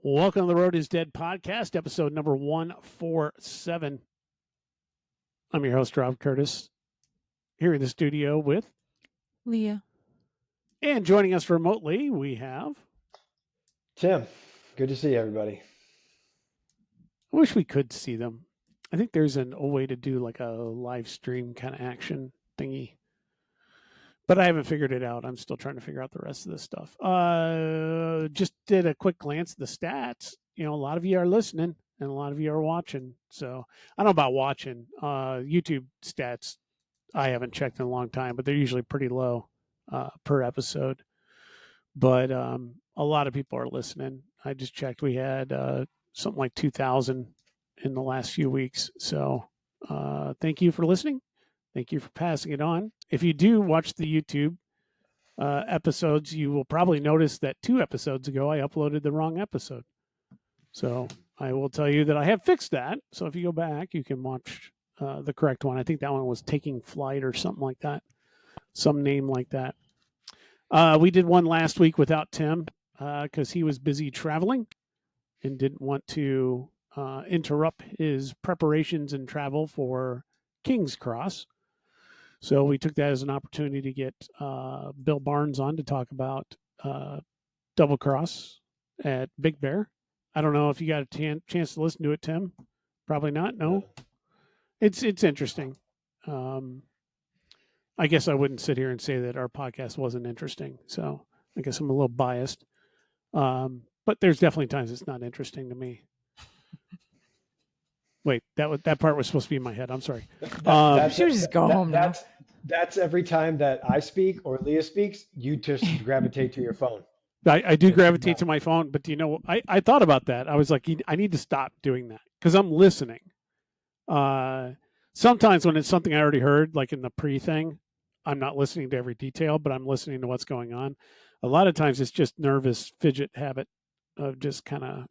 Welcome to the Road is Dead podcast, episode number 147. I'm your host, Rob Curtis, here in the studio with Leah. And joining us remotely, we have Tim. Good to see everybody. I wish we could see them. I think there's a way to do like a live stream kind of action thingy, but I haven't figured it out. I'm still trying to figure out the rest of this stuff. Just did a quick glance at the stats. A lot of you are listening and a lot of you are watching. So I don't know about watching. YouTube stats, I haven't checked in a long time, but they're usually pretty low per episode. But a lot of people are listening. I just checked. We had something like 2,000 in the last few weeks. So thank you for listening. Thank you for passing it on. If you do watch the YouTube episodes, you will probably notice that 2 episodes ago, I uploaded the wrong episode. So I will tell you that I have fixed that. So if you go back, you can watch the correct one. I think that one was Taking Flight or something like that. Some name like that. We did one last week without Tim because he was busy traveling and didn't want to interrupt his preparations and travel for King's Cross. So we took that as an opportunity to get Bill Barnes on to talk about Double Cross at Big Bear. I don't know if you got a chance to listen to it, Tim. Probably not. No, it's interesting. I guess I wouldn't sit here and say that our podcast wasn't interesting. So I guess I'm a little biased. But there's definitely times it's not interesting to me. Wait, that part was supposed to be in my head. I'm sorry. You should just go home now. That's every time that I speak or Leah speaks, you just gravitate to your phone. I do gravitate to my phone, but I thought about that. I was like, I need to stop doing that because I'm listening. Sometimes when it's something I already heard, like in the pre-thing, I'm not listening to every detail, but I'm listening to what's going on. A lot of times it's just nervous fidget habit of just kind of,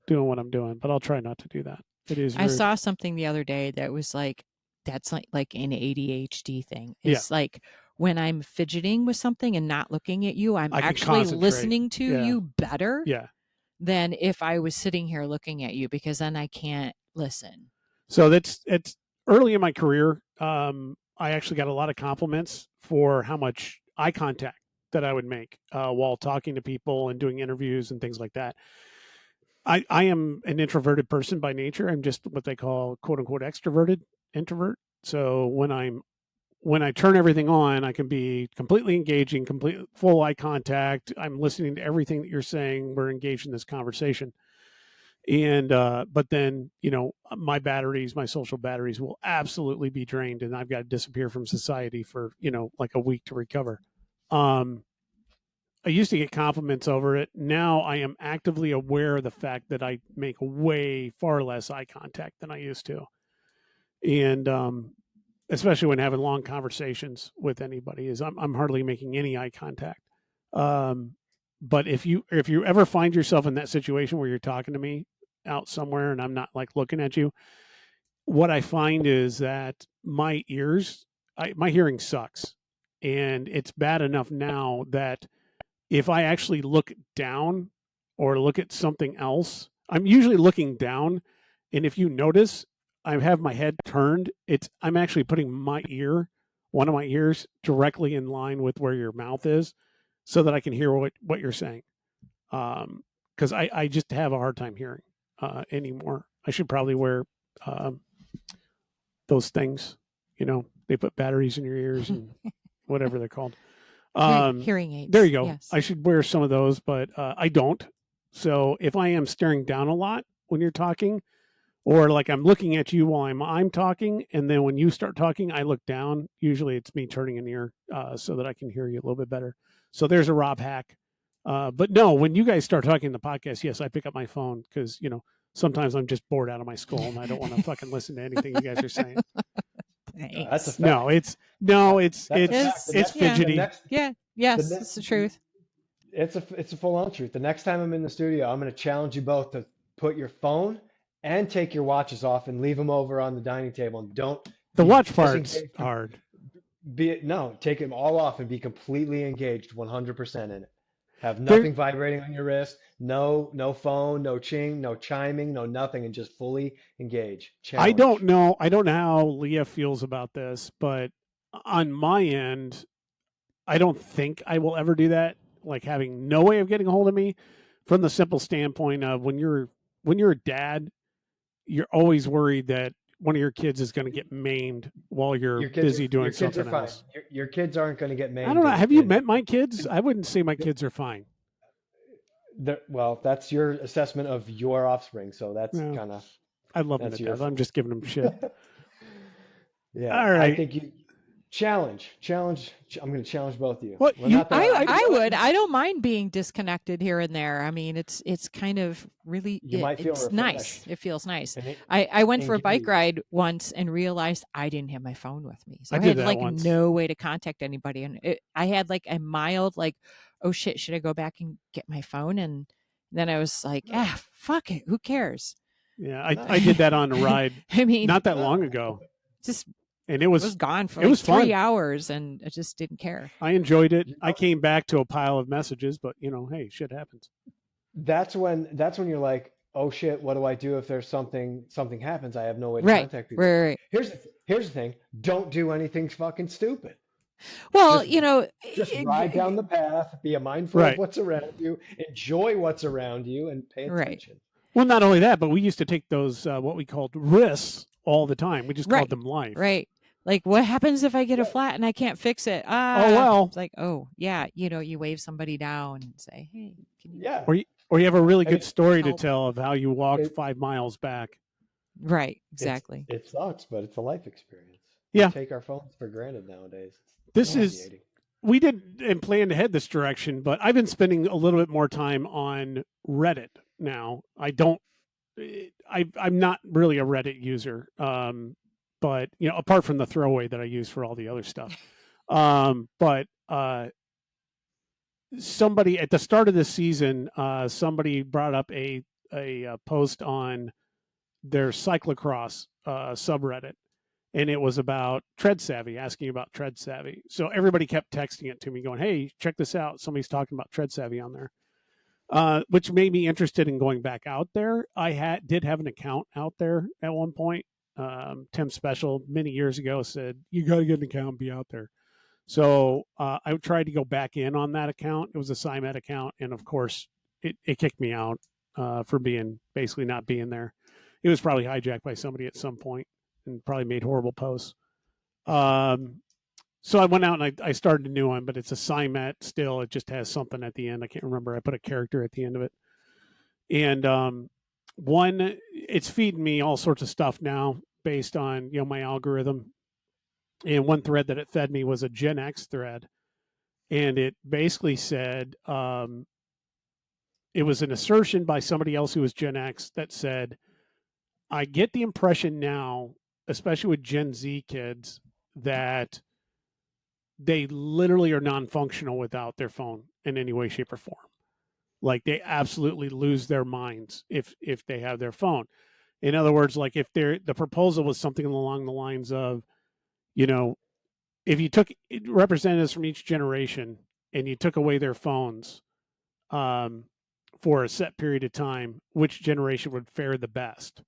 doing what I'm doing, but I'll try not to do that. It is rude. I saw something the other day that was like, that's like an ADHD thing. It's like when I'm fidgeting with something and not looking at you, I'm actually listening to you better than if I was sitting here looking at you, because then I can't listen. So it's early in my career. I actually got a lot of compliments for how much eye contact that I would make while talking to people and doing interviews and things like that. I am an introverted person by nature. I'm just what they call quote unquote extroverted introvert. So when I turn everything on, I can be completely engaging, full eye contact. I'm listening to everything that you're saying. We're engaged in this conversation. And, but then, my social batteries will absolutely be drained and I've got to disappear from society for, like a week to recover. I used to get compliments over it. Now I am actively aware of the fact that I make far less eye contact than I used to. And, especially when having long conversations with anybody, I'm hardly making any eye contact. But if you ever find yourself in that situation where you're talking to me out somewhere and I'm not like looking at you, what I find is that my hearing sucks. And it's bad enough now that if I actually look down or look at something else, I'm usually looking down. And if you notice, I have my head turned. I'm actually putting one of my ears directly in line with where your mouth is so that I can hear what you're saying. Because I just have a hard time hearing anymore. I should probably wear those things, they put batteries in your ears and whatever they're called. Hearing aids. There you go. Yes. I should wear some of those, but I don't. So if I am staring down a lot when you're talking, or like I'm looking at you while I'm talking, and then when you start talking, I look down. Usually it's me turning an ear so that I can hear you a little bit better. So there's a Rob hack. But no, when you guys start talking in the podcast, yes, I pick up my phone because, sometimes I'm just bored out of my skull and I don't want to fucking listen to anything you guys are saying. That's a fact. It's fidgety. Yes, it's the truth. It's a full-on truth. The next time I'm in the studio, I'm going to challenge you both to put your phone and take your watches off and leave them over on the dining table. And don't. The watch part's hard. Take them all off and be completely engaged 100% in it. Have nothing vibrating on your wrist, no phone, no ching, no chiming, no nothing, and just fully engage. I Challenge. I don't know how Leah feels about this, but on my end, I don't think I will ever do that. Like having no way of getting a hold of me, from the simple standpoint of when you're a dad, you're always worried that one of your kids is going to get maimed while you're busy doing something else. Your kids aren't going to get maimed. I don't know. Have you met my kids? I wouldn't say my kids are fine. Well, that's your assessment of your offspring, so that's kind of. I love them to death. I'm just giving them shit. Yeah. All right. I think you challenge. I'm going to challenge both of you. What? I would. I don't mind being disconnected here and there. I mean, it's kind of really. It's nice. It feels nice. I went for a bike ride once and realized I didn't have my phone with me, so I had like once. No way to contact anybody, and I had like a mild like, oh shit, should I go back and get my phone? And then I was like, fuck it, who cares? Yeah, I did that on a ride. I mean, not that long ago. And it was gone for like 3 hours, and I just didn't care. I enjoyed it. I came back to a pile of messages, but hey, shit happens. That's when you're like, oh shit, what do I do if there's something happens? I have no way to contact people. Right. Here's the thing: don't do anything fucking stupid. Well, just ride down the path, be mindful of what's around you, enjoy what's around you, and pay attention. Right. Well, not only that, but we used to take those what we called risks all the time. We just called them life. Right. Like, what happens if I get a flat and I can't fix it? Oh well. It's like, oh yeah, you wave somebody down and say, hey, can you? Yeah. Or you have a really good story to tell of how you walked 5 miles back. Right. Exactly. It sucks, but it's a life experience. Yeah. We take our phones for granted nowadays. We didn't plan to head this direction, but I've been spending a little bit more time on Reddit now. I'm not really a Reddit user, but apart from the throwaway that I use for all the other stuff. But somebody at the start of this season, somebody brought up a post on their cyclocross subreddit. And it was about Tread Savvy, asking about Tread Savvy. So everybody kept texting it to me going, hey, check this out. Somebody's talking about Tread Savvy on there, which made me interested in going back out there. I did have an account out there at one point. Tim Special many years ago said, you got to get an account and be out there. So I tried to go back in on that account. It was a CyMed account. And of course, it kicked me out for basically not being there. It was probably hijacked by somebody at some point and probably made horrible posts. So I went out and I started a new one, but it's a CyMed still. It just has something at the end. I can't remember. I put a character at the end of it. And it's feeding me all sorts of stuff now based on, my algorithm. And one thread that it fed me was a Gen X thread. And it basically said, it was an assertion by somebody else who was Gen X that said, I get the impression now, especially with Gen Z kids, that they literally are non-functional without their phone in any way, shape, or form. Like they absolutely lose their minds if they have their phone. In other words, like if the proposal was something along the lines of, if you took representatives from each generation and you took away their phones for a set period of time, which generation would fare the best?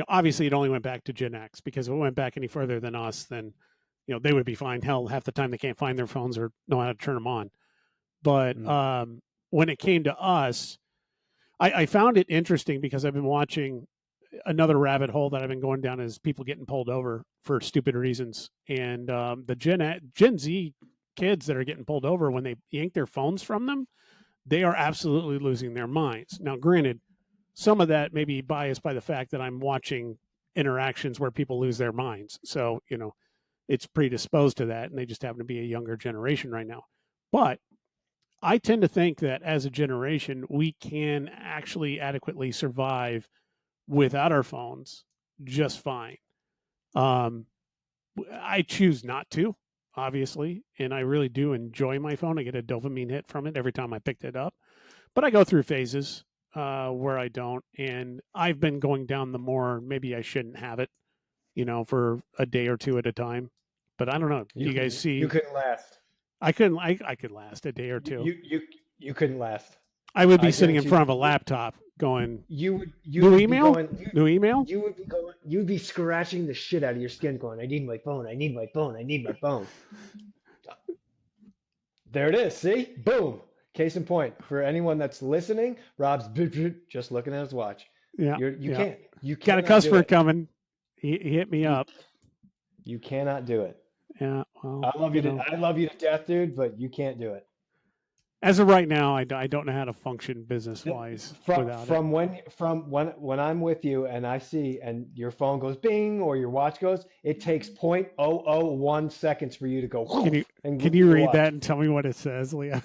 Obviously it only went back to Gen X, because if it went back any further than us, then, they would be fine. Hell, half the time they can't find their phones or know how to turn them on. But when it came to us, I found it interesting because I've been watching another rabbit hole that I've been going down is people getting pulled over for stupid reasons. And the Gen Z kids that are getting pulled over, when they yank their phones from them, they are absolutely losing their minds. Now, granted, some of that may be biased by the fact that I'm watching interactions where people lose their minds. So, it's predisposed to that, and they just happen to be a younger generation right now. But I tend to think that as a generation, we can actually adequately survive without our phones just fine. I choose not to, obviously, and I really do enjoy my phone. I get a dopamine hit from it every time I picked it up. But I go through phases where I don't, and I've been going down the more maybe I shouldn't have it, for a day or two at a time. But I don't know. You guys see? You couldn't last. I couldn't. I could last a day or two. You couldn't last. I would be sitting in front of a laptop going, you new would email? be going, New email? you'd be scratching the shit out of your skin going, I need my phone, I need my phone, I need my phone. There it is. See? Boom. Case in point. For anyone that's listening, Rob's just looking at his watch. Yeah. You can't. You got a customer coming. He hit me up. You cannot do it. Yeah. Well, I love you to death, dude, but you can't do it. As of right now, I don't know how to function business wise without it. From when I'm with you and I see and your phone goes bing or your watch goes, it takes 0.001 seconds for you to go. Can you read that and tell me what it says, Leah?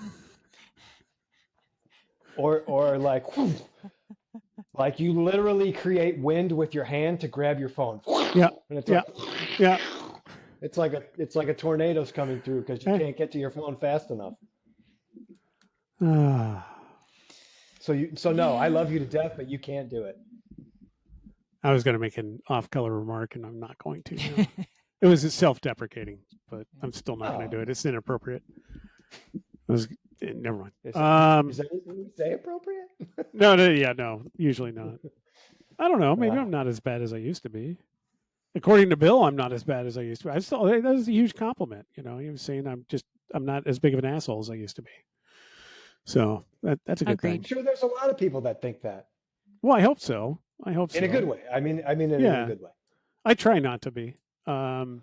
Or like you literally create wind with your hand to grab your phone. Yeah. And it's yeah. It's like a tornado's coming through because you can't get to your phone fast enough. So no, I love you to death, but you can't do it. I was going to make an off-color remark, and I'm not going to. No. It was self-deprecating, but I'm still not going to do it. It's inappropriate. Never mind. Is anything you say appropriate? No, usually not. I don't know. Maybe I'm not as bad as I used to be. According to Bill, I'm not as bad as I used to be. That was a huge compliment. He was saying I'm not as big of an asshole as I used to be. So that's a good thing. I'm sure there's a lot of people that think that. Well, I hope so. In a good way. I mean in a good way. I try not to be. Like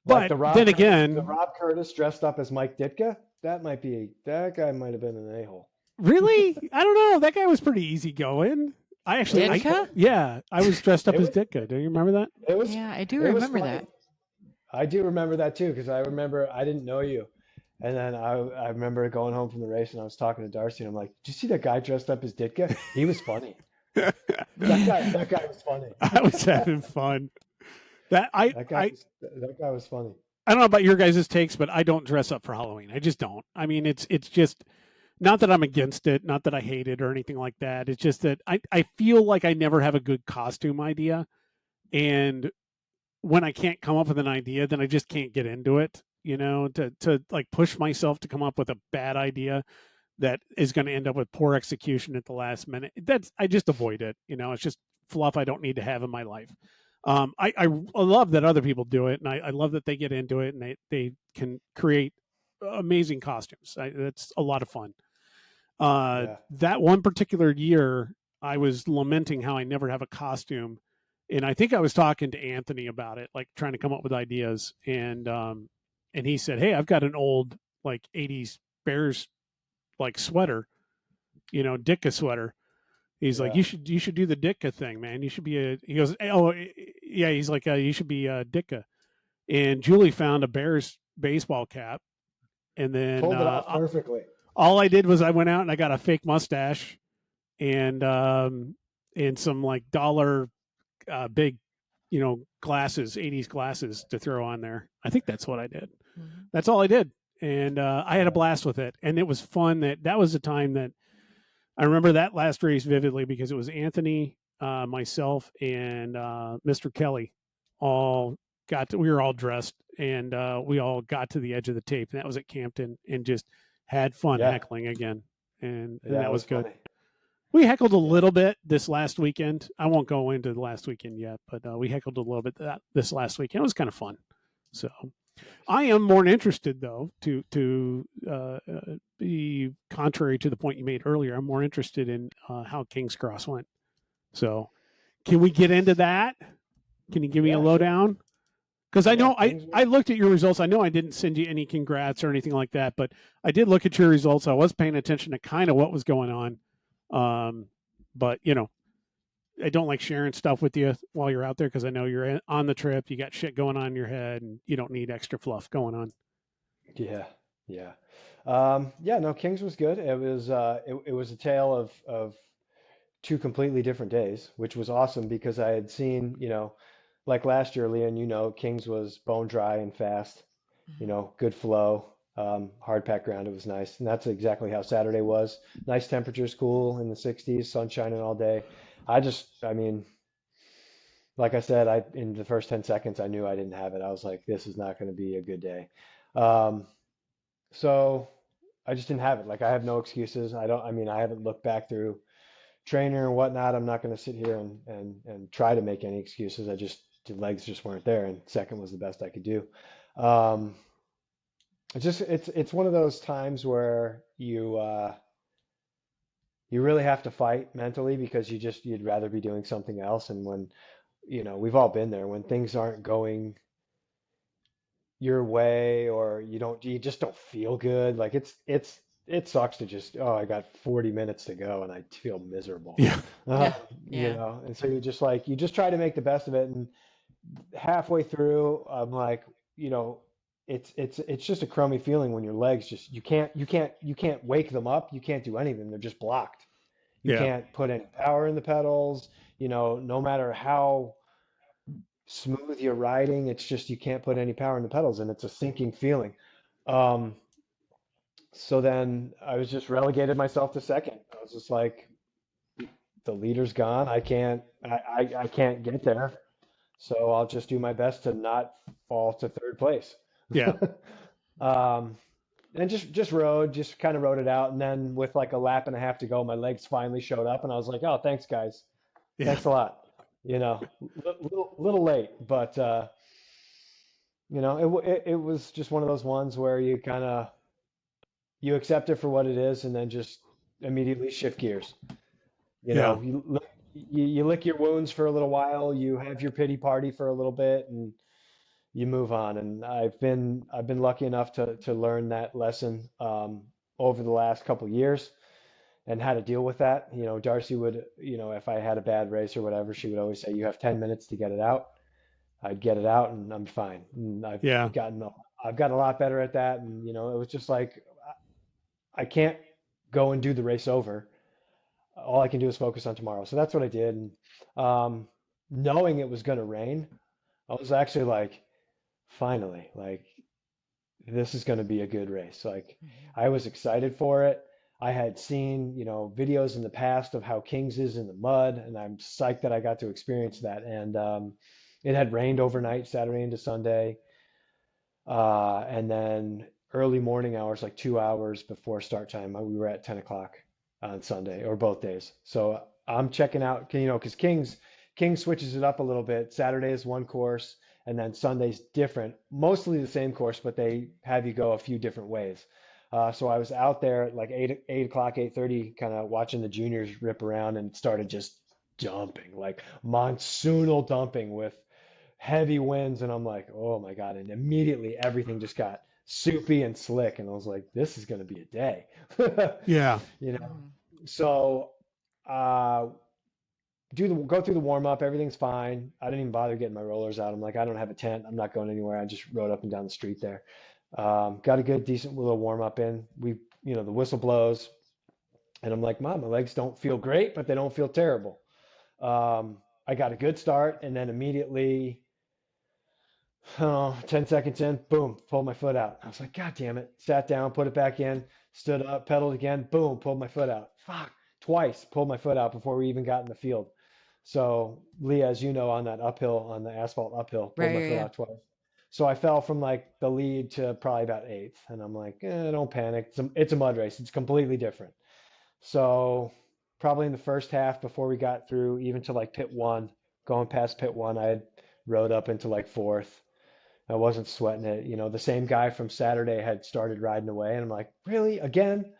but then again, the Rob Curtis dressed up as Mike Ditka, that guy might have been an a-hole. Really? I don't know. That guy was pretty easygoing. I was dressed up as Ditka. Do you remember that? I do remember that. I do remember that too because I remember I didn't know you. And then I remember going home from the race and I was talking to Darcy and I'm like, did you see that guy dressed up as Ditka? He was funny. that guy was funny. I was having fun. That guy was funny. I don't know about your guys' takes, but I don't dress up for Halloween. I just don't. I mean, it's just not that I'm against it, not that I hate it or anything like that. It's just that I feel like I never have a good costume idea. And when I can't come up with an idea, then I just can't get into it. To like push myself to come up with a bad idea that is going to end up with poor execution at the last minute. I just avoid it. It's just fluff I don't need to have in my life. I love that other people do it, and I love that they get into it and they can create amazing costumes. That's a lot of fun. That one particular year, I was lamenting how I never have a costume, and I think I was talking to Anthony about it, like trying to come up with ideas, and he said, "Hey, I've got an old like 80s Bears like sweater, Ditka sweater." He's like, "You should do the Ditka thing, man. You should be he goes, "Oh, yeah." He's like, "You should be Ditka." And Julie found a Bears baseball cap, and then pulled it off perfectly. All I did was I went out and I got a fake mustache, and some like dollar big, glasses, 80s glasses to throw on there. I think that's what I did. Mm-hmm. That's all I did. And I had a blast with it. And it was fun. That was the time that I remember that last race vividly because it was Anthony, myself, and Mr. Kelly we were all dressed and we all got to the edge of the tape. And that was at Campton and just had fun heckling again. And that was good. Funny. We heckled a little bit this last weekend. I won't go into the last weekend yet, but we heckled a little bit this last weekend. It was kind of fun. So I am more interested, though, to be contrary to the point you made earlier. I'm more interested in how King's Cross went. So can we get into that? Can you give me a lowdown? Because I know I looked at your results. I know I didn't send you any congrats or anything like that, but I did look at your results. I was paying attention to kind of what was going on. But I don't like sharing stuff with you while you're out there because I know you're on the trip. You got shit going on in your head, and you don't need extra fluff going on. Yeah. No, Kings was good. It was it was a tale of two completely different days, which was awesome because I had seen like last year, Leah, and Kings was bone dry and fast, good flow. Hard packed ground. It was nice. And that's exactly how Saturday was. Nice temperatures, cool in the 60s, sun shining all day. Like I said, in the first 10 seconds, I knew I didn't have it. I was like, this is not going to be a good day. So I just didn't have it. Like I have no excuses. I mean, I haven't looked back through trainer and whatnot. I'm not going to sit here and try to make any excuses. The legs just weren't there, and second was the best I could do. Um, it's one of those times where you really have to fight mentally because you'd rather be doing something else. And when, we've all been there when things aren't going your way or you just don't feel good. Like it sucks to just, oh, I got 40 minutes to go and I feel miserable. Yeah. Uh, Yeah. Yeah. and so you just try to make the best of it. And halfway through, I'm like, you know, it's just a crummy feeling when your legs just you can't wake them up. You can't do anything. They're just blocked. You Yeah. can't put any power in the pedals. No matter how smooth you're riding, it's just you can't put any power in the pedals, and it's a sinking feeling. Um, so then I was just relegated myself to second. I was just like, the leader's gone. I can't get there. So I'll just do my best to not fall to third place. Yeah. Um, and just kind of rode it out. And then with like a lap and a half to go, my legs finally showed up, and I was like, "Oh, thanks, guys. Yeah. Thanks a lot." Little late, but it was just one of those ones where you accept it for what it is, and then just immediately shift gears. Yeah. You lick your wounds for a little while, you have your pity party for a little bit, and you move on. And I've been lucky enough to learn that lesson over the last couple of years and how to deal with that. Darcy would, if I had a bad race or whatever, she would always say, "You have 10 minutes to get it out." I'd get it out and I'm fine. And Yeah. I've gotten a lot better at that. And it was just like I can't go and do the race over. All I can do is focus on tomorrow. So that's what I did. And knowing it was going to rain, I was actually like, finally, like this is going to be a good race. Like I was excited for it. I had seen, videos in the past of how Kings is in the mud, and I'm psyched that I got to experience that. And it had rained overnight, Saturday into Sunday, and then early morning hours, like 2 hours before start time, we were at 10 o'clock on Sunday or both days. So I'm checking out, because Kings switches it up a little bit. Saturday is one course, and then Sunday's different, mostly the same course, but they have you go a few different ways. So I was out there at like 8 o'clock, 8:30, kind of watching the juniors rip around, and started just dumping, like monsoonal dumping with heavy winds. And I'm like, oh my God. And immediately everything just got soupy and slick. And I was like, this is going to be a day. Yeah. You know, Mhm. so uh, go through the warm up. Everything's fine. I didn't even bother getting my rollers out. I'm like, I don't have a tent. I'm not going anywhere. I just rode up and down the street there. Got a good, decent little warm up in. The whistle blows, and I'm like, Mom, my legs don't feel great, but they don't feel terrible. I got a good start, and then immediately, oh, 10 seconds in, boom, pulled my foot out. I was like, God damn it. Sat down, put it back in, stood up, pedaled again, boom, pulled my foot out. Fuck, twice pulled my foot out before we even got in the field. So, Leah, as you know, on that uphill, on the asphalt uphill, pulled Right. my Yeah. foot Yeah. out twice. So I fell from like the lead to probably about eighth. And I'm like, don't panic. It's a mud race. It's completely different. So probably in the first half before we got through, even to like pit one, going past pit one, I had rode up into like fourth. I wasn't sweating it. The same guy from Saturday had started riding away, and I'm like, really? Again?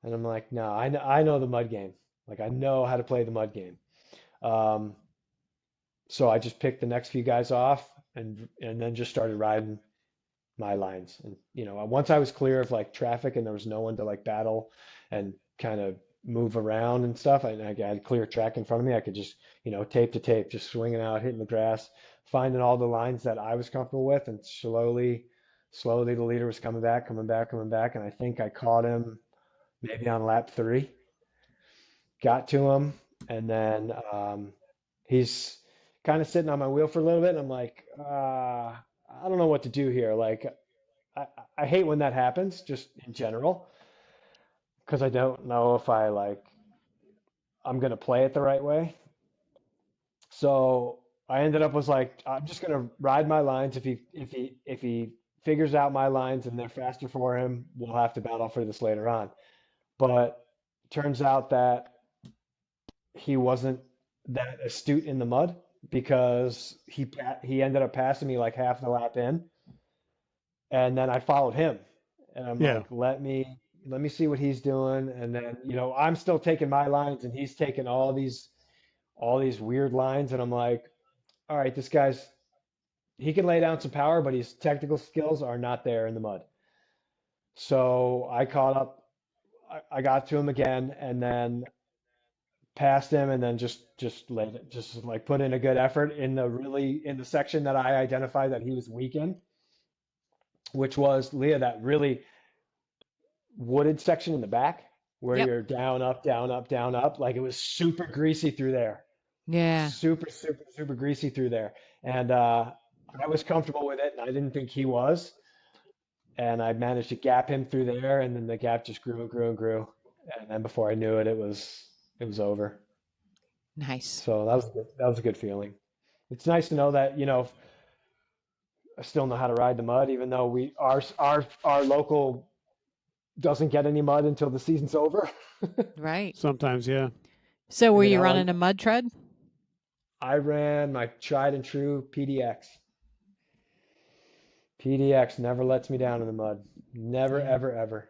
And I'm like, no, I know the mud game. Like I know how to play the mud game. Um, so I just picked the next few guys off and then just started riding my lines. And once I was clear of like traffic and there was no one to like battle and kind of move around and stuff, I had clear track in front of me. I could just, tape to tape, just swinging out, hitting the grass, finding all the lines that I was comfortable with, and slowly the leader was coming back, coming back, coming back, and I think I caught him maybe on lap three, got to him, and then he's kind of sitting on my wheel for a little bit, and I'm like, I don't know what to do here. Like, I, I hate when that happens, just in general, because I don't know if I'm gonna play it the right way. So I ended up was like, I'm just gonna ride my lines. If he figures out my lines and they're faster for him, we'll have to battle for this later on. But turns out that he wasn't that astute in the mud because he ended up passing me like half the lap in, and then I followed him, and I'm Yeah. like, let me see what he's doing, and then I'm still taking my lines, and he's taking all these weird lines, and I'm like, all right, this guy's he can lay down some power, but his technical skills are not there in the mud. So I caught up, I got to him again, and then passed him, and then just like put in a good effort in the section that I identified that he was weak in, which was Leah, that really wooded section in the back where Yep. you're down, up, down, up, down, up. Like it was super greasy through there. Yeah. Super, super, super greasy through there. And I was comfortable with it, and I didn't think he was. And I managed to gap him through there, and then the gap just grew and grew and grew. And then before I knew it, it was over. Nice. So that was a good feeling. It's nice to know that, I still know how to ride the mud, even though our local doesn't get any mud until the season's over. Right. Sometimes, yeah. So were you running a mud tread? I ran my tried and true PDX. PDX never lets me down in the mud. Never, ever, ever.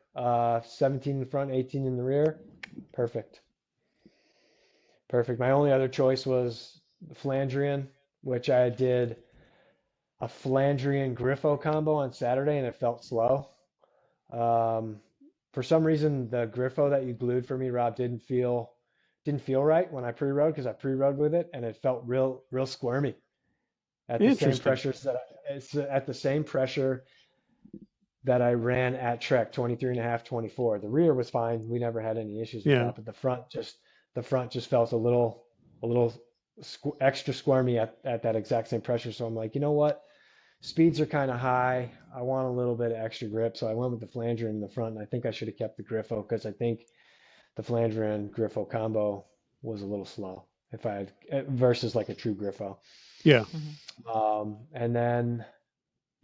17 in front, 18 in the rear. Perfect. Perfect. My only other choice was the Flandrian, which I did a Flandrian Griffo combo on Saturday, and it felt slow. For some reason, the Griffo that you glued for me, Rob, didn't feel right when I pre-rode, because I pre-rode with it, and it felt real squirmy at the same pressures it's at the same pressure that I ran at Trek 23.5, 24. The rear was fine. We never had any issues with that, but the front just felt a little extra squirmy at that exact same pressure. So I'm like, you know what? Speeds are kind of high. I want a little bit of extra grip, so I went with the Flandrian in the front. And I think I should have kept the Griffo, because I think the Flandrian Griffo combo was a little slow if I had versus like a true Griffo. Yeah. And then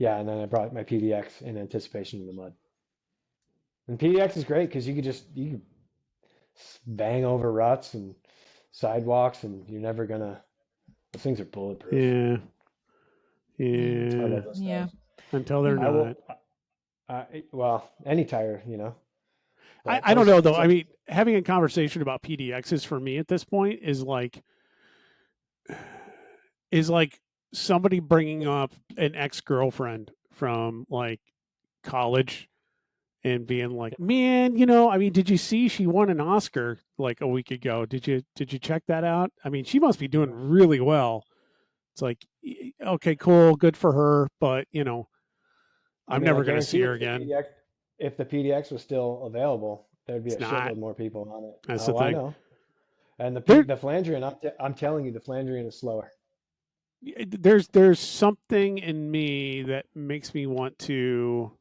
I brought my PDX in anticipation of the mud. And PDX is great because you could bang over ruts and sidewalks, and you're never gonna. Those things are bulletproof. Yeah. I Yeah. love those Yeah. tires. Until they're not. Well, any tire, But I don't know though. I mean, having a conversation about PDXs for me at this point is like somebody bringing up an ex-girlfriend from like college and being like, man, I mean, did you see she won an Oscar like a week ago? Did you check that out? I mean, she must be doing really well. It's like, okay, cool, good for her, but I'm never going to see her again. If the PDX was still available, there'd be a shitload more people on it. That's the thing. I know. And the Flandrian, I'm telling you, the Flandrian is slower. There's something in me that makes me want to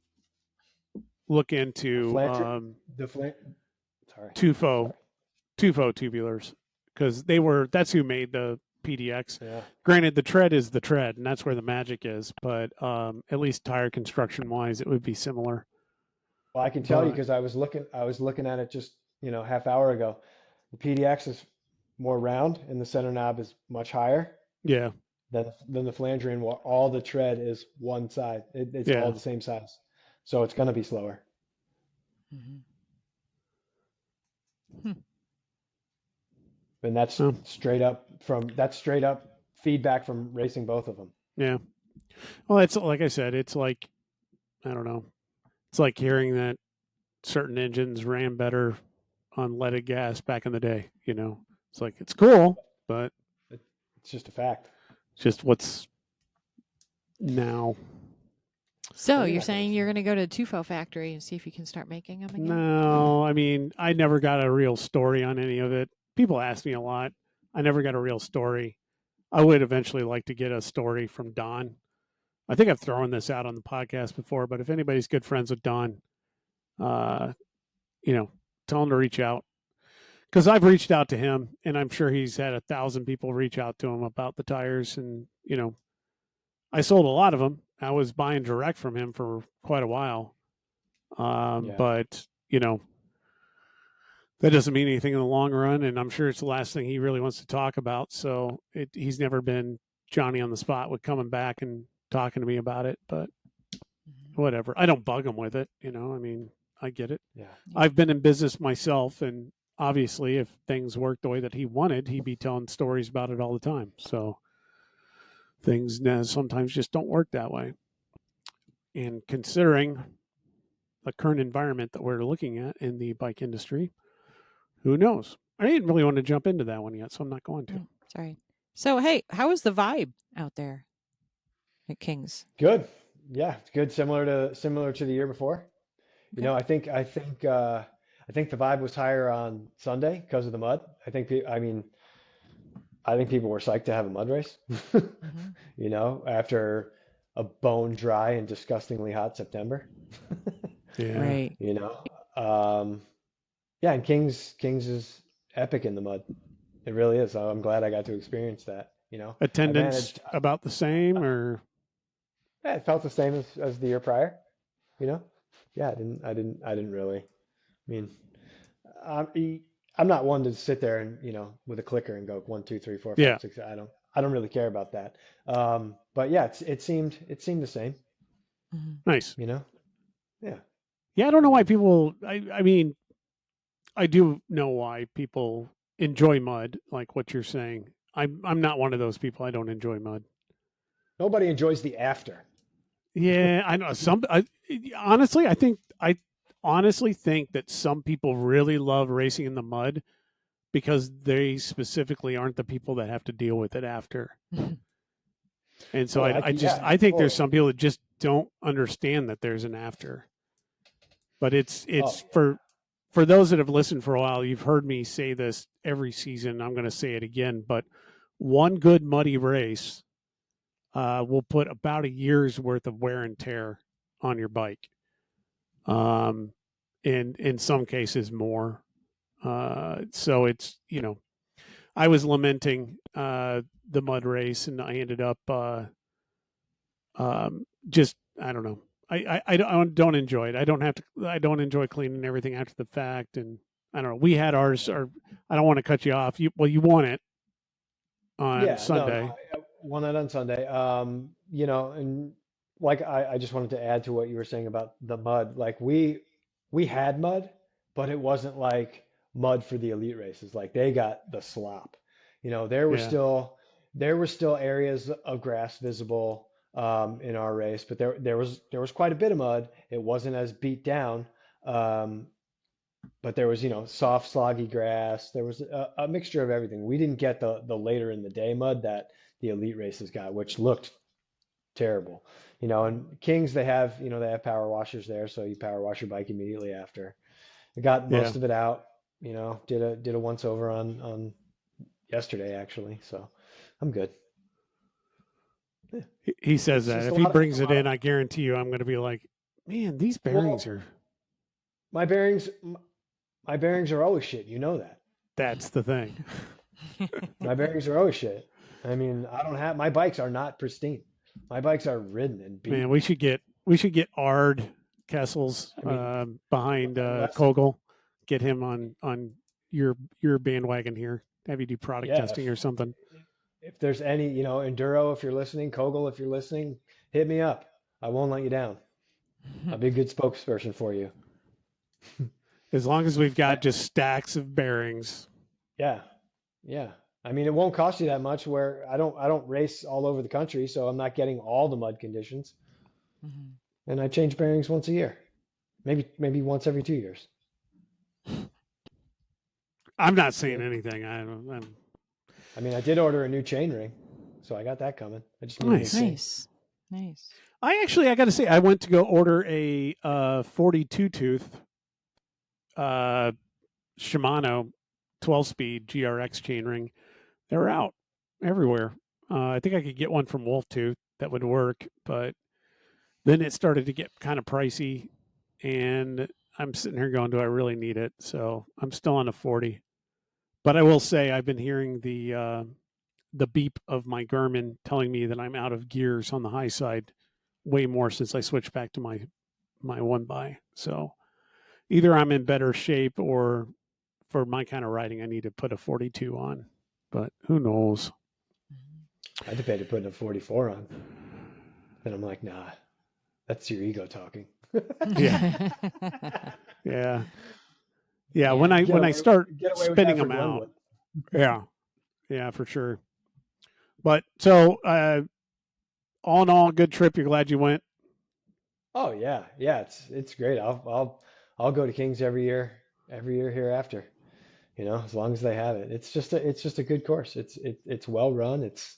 look into Tufo tubulars, because that's who made the PDX. Yeah. Granted, the tread is the tread, and that's where the magic is, but at least tire construction wise, it would be similar. Well, I can tell you, because I was looking at it just half hour ago. The PDX is more round, and the center knob is much higher. Yeah. Than the Flandrian. All the tread is one side. It's all the same size, so it's going to be slower. Mm-hmm. And that's straight up feedback from racing both of them. Yeah. Well, it's like I said, it's like, I don't know. It's like hearing that certain engines ran better on leaded gas back in the day, It's like, it's cool, but it's just a fact. Just what's now. So you're saying you're going to go to a Tufo factory and see if you can start making them again? No, I mean, I never got a real story on any of it. People ask me a lot. I never got a real story. I would eventually like to get a story from Don. I think I've thrown this out on the podcast before, but if anybody's good friends with Don, tell him to reach out. Because I've reached out to him, and I'm sure he's had 1,000 people reach out to him about the tires, and I sold a lot of them, I was buying direct from him for quite a while. But, that doesn't mean anything in the long run. And I'm sure it's the last thing he really wants to talk about. So he's never been Johnny on the spot with coming back and talking to me about it. But whatever. I don't bug him with it. I mean, I get it. Yeah. I've been in business myself, and obviously if things worked the way that he wanted, he'd be telling stories about it all the time. So things sometimes just don't work that way. And considering the current environment that we're looking at in the bike industry, who knows? I didn't really want to jump into that one yet, so I'm not going to. Sorry. So, hey, how is the vibe out there at King's? Good. Yeah, it's good. Similar to the year before. Okay. I think the vibe was higher on Sunday because of the mud. I think people were psyched to have a mud race. After a bone dry and disgustingly hot September. Yeah. Right. Yeah, and Kings is epic in the mud. It really is. So I'm glad I got to experience that. Attendance about the same, or yeah, it felt the same as the year prior. Yeah, I didn't really. I mean, I'm not one to sit there and with a clicker and go 1, 2, 3, 4, 5, 6. I don't really care about that. But yeah, it seemed the same. Nice. Yeah. Yeah, I don't know why people. I mean, I do know why people enjoy mud, like what you're saying. I'm not one of those people. I don't enjoy mud. Nobody enjoys the after. Yeah, I know. I honestly think that some people really love racing in the mud because they specifically aren't the people that have to deal with it after. And so I think there's some people that just don't understand that there's an after. But it's for those that have listened for a while, you've heard me say this every season. I'm going to say it again, but one good muddy race will put about a year's worth of wear and tear on your bike. And in some cases more. So it's, I was lamenting the mud race, and I ended up just, I don't know. I don't enjoy it. I don't enjoy cleaning everything after the fact. And I don't know. We had ours, or I don't want to cut you off. You won it on Sunday. No, I won it on Sunday. And like I just wanted to add to what you were saying about the mud. Like we had mud, but it wasn't like mud for the elite races. Like they got the slop. There were still areas of grass visible in our race, but there was quite a bit of mud. It wasn't as beat down, but there was soft, sloggy grass. There was a mixture of everything. We didn't get the later in the day mud that the elite races got, which looked terrible. And Kings, they have power washers there, so you power wash your bike immediately after. I got most of it out. Did a once over on yesterday actually, so I'm good. Yeah. He says that if he brings it in, I guarantee you, I'm going to be like, man, these bearings are. My bearings are always shit. You know that. That's the thing. My bearings are always shit. I mean, my bikes are not pristine. My bikes are ridden and beat. Man, we should get Ard Kessels behind Kogel. Get him on your bandwagon here. Have you do product testing or something. If there's any, Enduro, if you're listening, Kogel, if you're listening, hit me up. I won't let you down. I'll be a good spokesperson for you. As long as we've got just stacks of bearings. Yeah. Yeah. I mean, it won't cost you that much where I don't race all over the country, so I'm not getting all the mud conditions. Mm-hmm. And I change bearings once a year. Maybe once every 2 years. I'm not saying anything. I mean, I did order a new chain ring, so I got that coming. I just need nice. I got to say, I went to go order a 42 tooth Shimano 12-speed GRX chain ring. They're out everywhere. I think I could get one from Wolf Tooth that would work, but then it started to get kind of pricey, and I'm sitting here going, do I really need it? So I'm still on a 40. But I will say I've been hearing the beep of my Garmin telling me that I'm out of gears on the high side way more since I switched back to my 1x. So either I'm in better shape, or for my kind of riding, I need to put a 42 on. But who knows? I debated putting a 44 on. And I'm like, nah, that's your ego talking. Yeah. Yeah. Yeah. When I start spinning them out. Yeah. Yeah, for sure. But so, all in all, good trip. You're glad you went? Oh yeah, yeah. It's great. I'll go to Kings every year hereafter. You know, as long as they have it. It's just a good course. It's well run. It's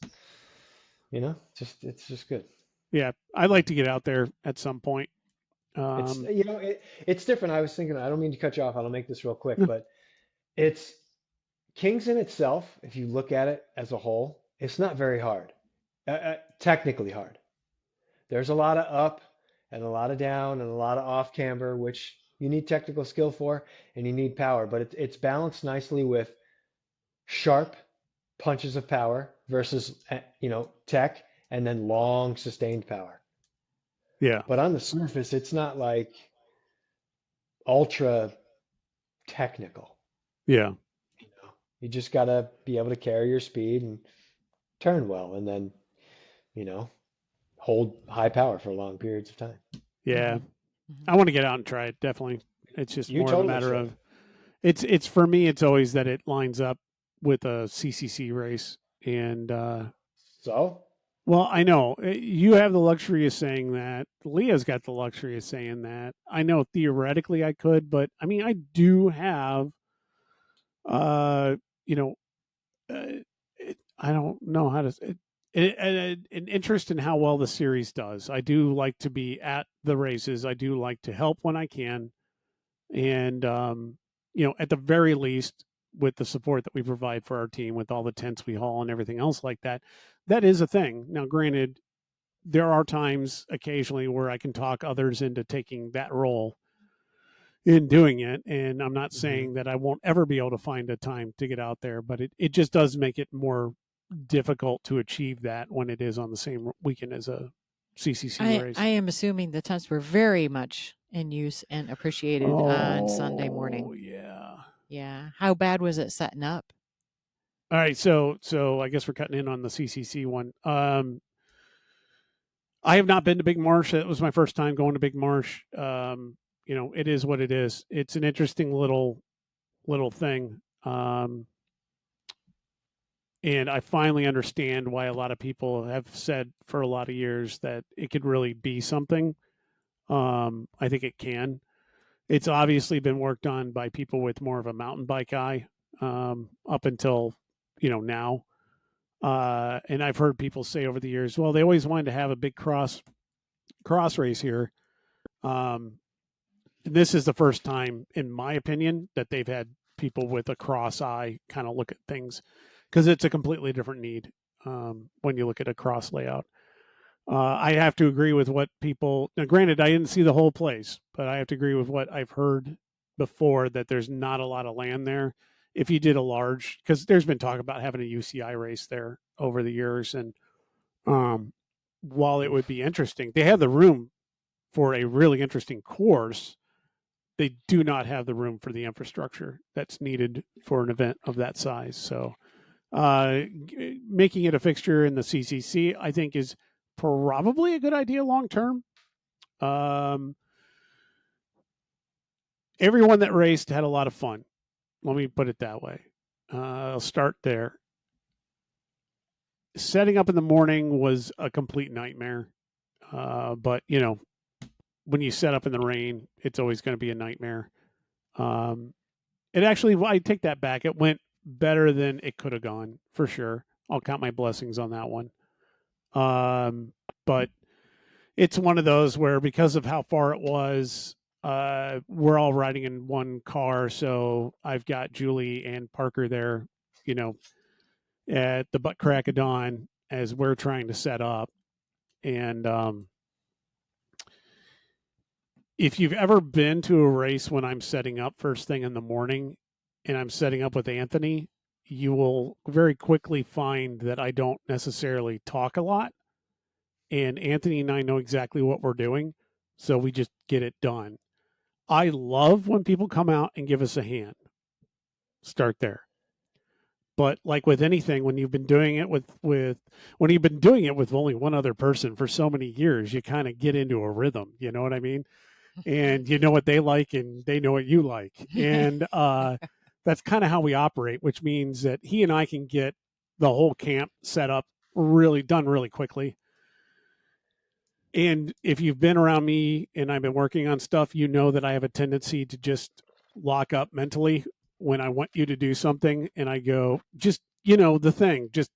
just good. Yeah, I'd like to get out there at some point. It's different. I was thinking, I don't mean to cut you off. I'll make this real quick, but it's Kings in itself, if you look at it as a whole, it's not very hard. Technically hard. There's a lot of up and a lot of down and a lot of off camber, which you need technical skill for, and you need power, but it's balanced nicely with sharp punches of power versus tech, and then long sustained power. Yeah. But on the surface, it's not like ultra technical. Yeah. You just got to be able to carry your speed and turn well, and then, hold high power for long periods of time. Yeah. I want to get out and try it. Definitely. It's just more of a matter of, it's for me, it's always that it lines up with a CCC race. And, well, I know you have the luxury of saying that. Leah's got the luxury of saying that. I know theoretically I could, but I mean, I do have, I don't know how to, an interest in how well the series does. I do like to be at the races. I do like to help when I can. And, at the very least, with the support that we provide for our team, with all the tents we haul and everything else like that, that is a thing. Now, granted, there are times occasionally where I can talk others into taking that role in doing it. And I'm not saying that I won't ever be able to find a time to get out there, but it just does make it more difficult to achieve that when it is on the same weekend as a CCC race. I am assuming the tents were very much in use and appreciated on Sunday morning. Yeah. Yeah. How bad was it setting up? All right. So I guess we're cutting in on the CCC one. I have not been to Big Marsh. It was my first time going to Big Marsh. It is what it is. It's an interesting little thing. And I finally understand why a lot of people have said for a lot of years that it could really be something. I think it can. It's obviously been worked on by people with more of a mountain bike eye, up until, now. And I've heard people say over the years, well, they always wanted to have a big cross race here. This is the first time, in my opinion, that they've had people with a cross eye kind of look at things, because it's a completely different need when you look at a cross layout. I have to agree with what people, now granted, I didn't see the whole place, but I have to agree with what I've heard before, that there's not a lot of land there. If you did a large, because there's been talk about having a UCI race there over the years. And while it would be interesting, they have the room for a really interesting course, they do not have the room for the infrastructure that's needed for an event of that size. So making it a fixture in the CCC, I think, is probably a good idea long term. Everyone that raced had a lot of fun. Let me put it that way. I'll start there. Setting up in the morning was a complete nightmare. But, when you set up in the rain, it's always going to be a nightmare. It actually, I take that back. It went better than it could have gone, for sure. I'll count my blessings on that one. But it's one of those where, because of how far it was, we're all riding in one car. So I've got Julie and Parker there, at the butt crack of dawn as we're trying to set up. And if you've ever been to a race when I'm setting up first thing in the morning and I'm setting up with Anthony, you will very quickly find that I don't necessarily talk a lot. and Anthony and I know exactly what we're doing, so we just get it done. I love when people come out and give us a hand. Start there. But like with anything, when you've been doing it with only one other person for so many years, you kind of get into a rhythm. You know what I mean? And you know what they like, and they know what you like, and that's kind of how we operate. Which means that he and I can get the whole camp set up really quickly. And if you've been around me and I've been working on stuff, you know that I have a tendency to just lock up mentally when I want you to do something, and I go, just, the thing, just,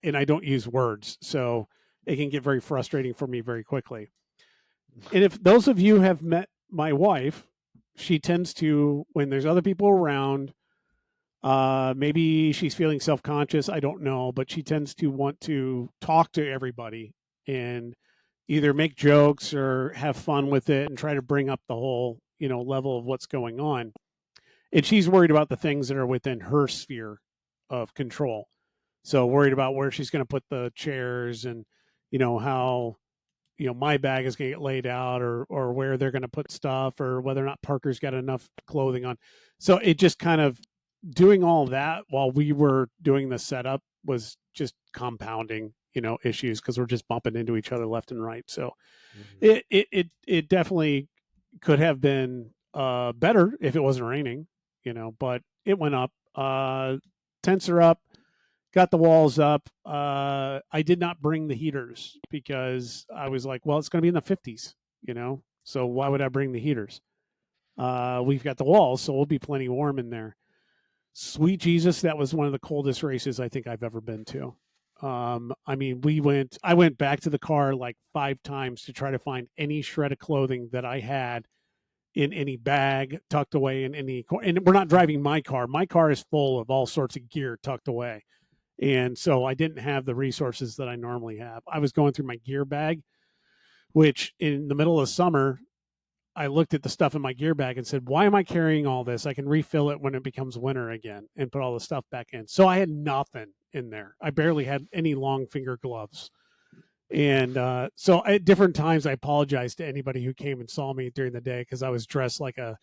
and I don't use words. So it can get very frustrating for me very quickly. And if those of you have met my wife, she tends to, when there's other people around, maybe she's feeling self-conscious, I don't know, but she tends to want to talk to everybody and either make jokes or have fun with it and try to bring up the whole, level of what's going on. And she's worried about the things that are within her sphere of control. So worried about where she's going to put the chairs, and, how, my bag is going to get laid out, or where they're going to put stuff, or whether or not Parker's got enough clothing on. So it just kind of, doing all that while we were doing the setup was just compounding, issues, because we're just bumping into each other left and right. So it definitely could have been better if it wasn't raining, but it went up. Tents are up, got the walls up. I did not bring the heaters because I was like, well, it's going to be in the 50s, so why would I bring the heaters? We've got the walls, so we'll be plenty warm in there. Sweet Jesus, that was one of the coldest races I think I've ever been to. I mean, I went back to the car like 5 times to try to find any shred of clothing that I had in any bag tucked away in any, and we're not driving my car. My car is full of all sorts of gear tucked away. And so I didn't have the resources that I normally have. I was going through my gear bag, which in the middle of summer, I looked at the stuff in my gear bag and said, why am I carrying all this? I can refill it when it becomes winter again and put all the stuff back in. So I had nothing in there. I barely had any long finger gloves. And so at different times, I apologized to anybody who came and saw me during the day, because I was dressed like a,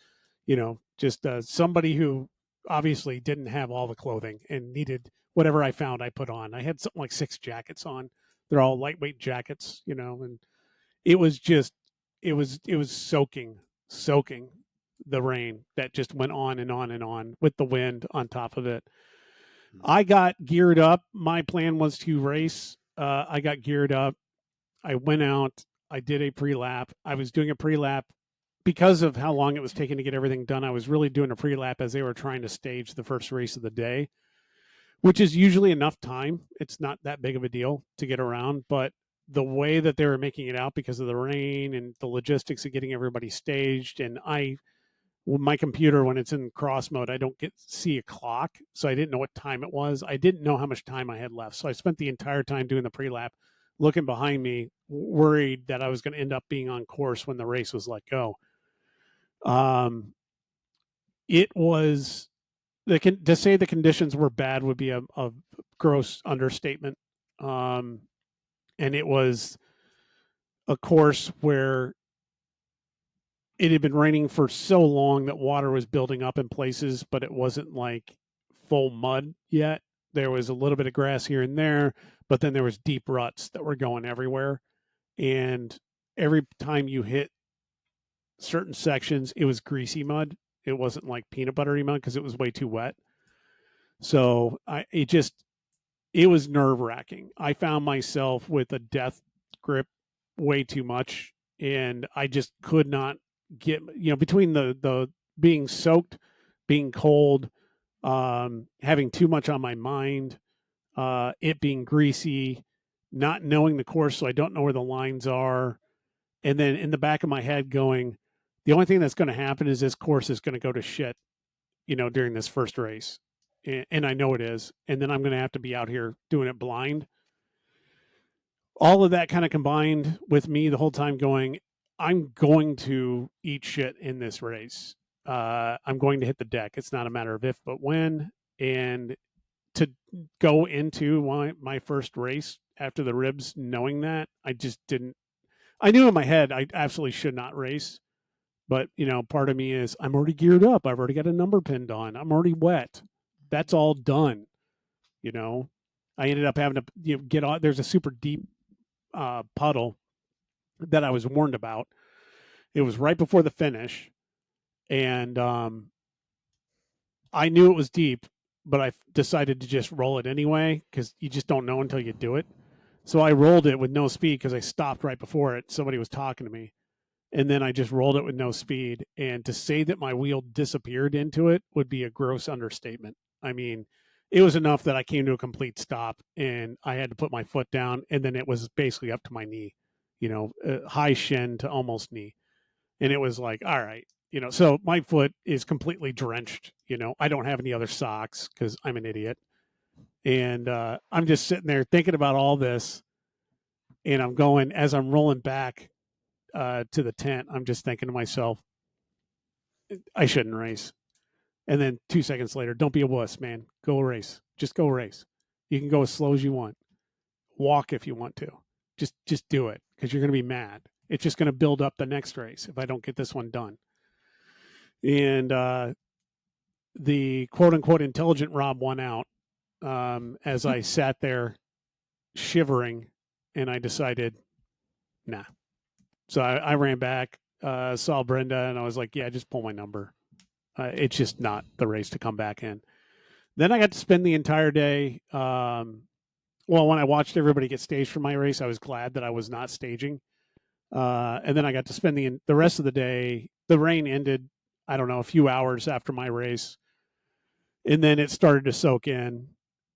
just somebody who obviously didn't have all the clothing and needed whatever I found I put on. I had something like 6 jackets on. They're all lightweight jackets, and it was just, it was soaking the rain that just went on and on and on with the wind on top of it. I got geared up. My plan was to race. I got geared up. I went out. I did a pre-lap. I was doing a pre-lap because of how long it was taking to get everything done. I was really doing a pre-lap as they were trying to stage the first race of the day, which is usually enough time. It's not that big of a deal to get around, but the way that they were making it out because of the rain and the logistics of getting everybody staged, and my computer, when it's in cross mode, I don't see a clock, so I didn't know what time it was. I didn't know how much time I had left, so I spent the entire time doing the pre-lap looking behind me, worried that I was going to end up being on course when the race was let go. It was, to say the conditions were bad would be a gross understatement. And it was a course where it had been raining for so long that water was building up in places, but it wasn't like full mud yet. There was a little bit of grass here and there, but then there was deep ruts that were going everywhere. And every time you hit certain sections, it was greasy mud. It wasn't like peanut buttery mud because it was way too wet. So it was nerve wracking. I found myself with a death grip way too much, and I just could not get, between the being soaked, being cold, having too much on my mind, it being greasy, not knowing the course, so I don't know where the lines are, and then in the back of my head going, the only thing that's going to happen is this course is going to go to shit, during this first race. And I know it is. And then I'm going to have to be out here doing it blind. All of that kind of combined with me the whole time going, I'm going to eat shit in this race. I'm going to hit the deck. It's not a matter of if, but when. And to go into my first race after the ribs, knowing that. I just didn't. I knew in my head I absolutely should not race, but part of me is I'm already geared up. I've already got a number pinned on. I'm already wet. That's all done. I ended up having to get on. There's a super deep puddle that I was warned about. It was right before the finish, and I knew it was deep, but I decided to just roll it anyway because you just don't know until you do it. So I rolled it with no speed because I stopped right before it. Somebody was talking to me. And then I just rolled it with no speed. And to say that my wheel disappeared into it would be a gross understatement. I mean, it was enough that I came to a complete stop and I had to put my foot down. And then it was basically up to my knee, high shin to almost knee. And it was like, all right, so my foot is completely drenched. I don't have any other socks because I'm an idiot. And I'm just sitting there thinking about all this. And I'm going, as I'm rolling back to the tent, I'm just thinking to myself, I shouldn't race. And then 2 seconds later, don't be a wuss, man. Go race. Just go race. You can go as slow as you want. Walk if you want to. Just do it because you're going to be mad. It's just going to build up the next race if I don't get this one done. And the quote unquote intelligent Rob won out as I sat there shivering, and I decided, nah. So I ran back, saw Brenda, and I was like, yeah, just pull my number. It's just not the race to come back in. Then I got to spend the entire day. When I watched everybody get staged for my race, I was glad that I was not staging. And then I got to spend the rest of the day. The rain ended, I don't know, a few hours after my race. And then it started to soak in.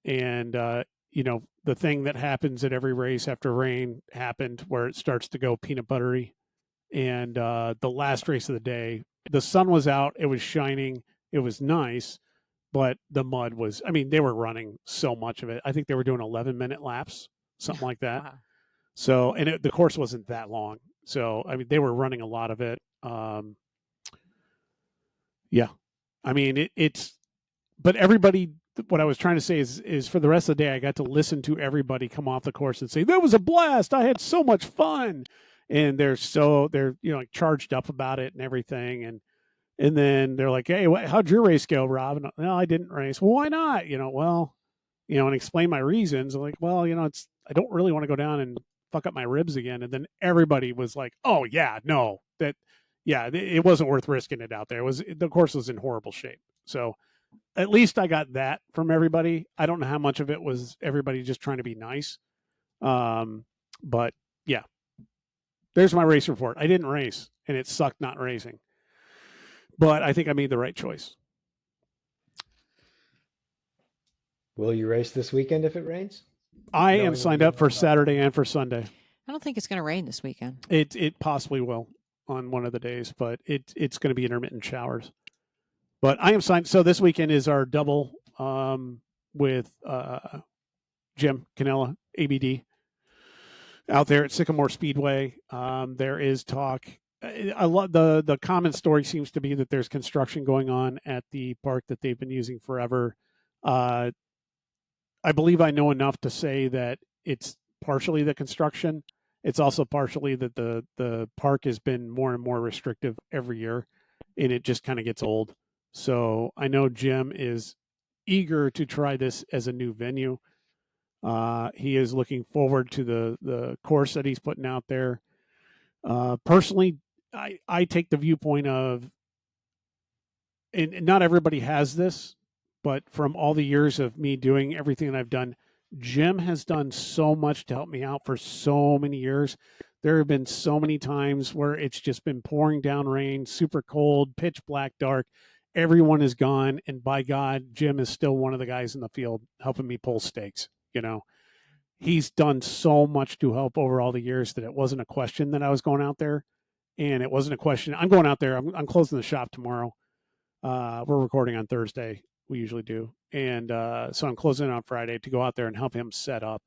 And, the thing that happens at every race after rain happened where it starts to go peanut buttery. And the last race of the day, the sun was out. It was shining. It was nice. But the mud was, they were running so much of it. I think they were doing 11-minute laps, something like that. Wow. So, and the course wasn't that long. So, they were running a lot of it. Yeah. But everybody, what I was trying to say is for the rest of the day, I got to listen to everybody come off the course and say, that was a blast. I had so much fun. And they're like charged up about it and everything. And then they're like, hey, how'd your race go, Rob? And no, I didn't race. Well, why not? And explain my reasons. I'm like, well, I don't really want to go down and fuck up my ribs again. And then everybody was like, oh yeah, no, it wasn't worth risking it out there. The course was in horrible shape. So at least I got that from everybody. I don't know how much of it was everybody just trying to be nice. But yeah, there's my race report. I didn't race and it sucked not racing. But I think I made the right choice. Will you race this weekend if it rains? I am signed up for Saturday and for Sunday. I don't think it's going to rain this weekend. It possibly will on one of the days, but it's going to be intermittent showers. But I am signed. So this weekend is our double with Jim Canella, ABD, out there at Sycamore Speedway. There is talk. The common story seems to be that there's construction going on at the park that they've been using forever. I believe I know enough to say that it's partially the construction. It's also partially that the park has been more and more restrictive every year, and it just kind of gets old. So I know Jim is eager to try this as a new venue. He is looking forward to the course that he's putting out there. Personally, I take the viewpoint of, and not everybody has this, but from all the years of me doing everything that I've done, Jim has done so much to help me out for so many years. There have been so many times where it's just been pouring down rain, super cold, pitch black, dark. Everyone is gone. And by God, Jim is still one of the guys in the field helping me pull stakes. He's done so much to help over all the years that it wasn't a question that I was going out there. And it wasn't a question. I'm going out there. I'm closing the shop tomorrow. We're recording on Thursday. We usually do. And so I'm closing on Friday to go out there and help him set up.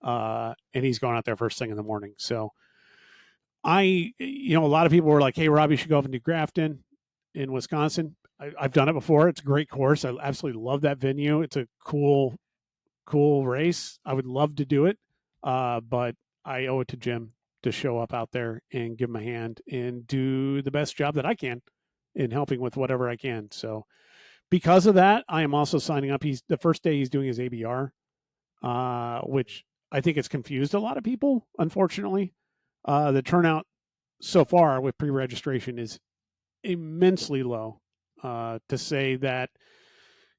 And he's going out there first thing in the morning. So a lot of people were like, hey, Rob, you should go up and do Grafton in Wisconsin. I've done it before. It's a great course. I absolutely love that venue. It's a cool race. I would love to do it. But I owe it to Jim to show up out there and give him a hand and do the best job that I can in helping with whatever I can. So because of that, I am also signing up. He's the first day he's doing his ABR, which I think it's confused a lot of people, unfortunately. The turnout so far with pre-registration is immensely low, to say that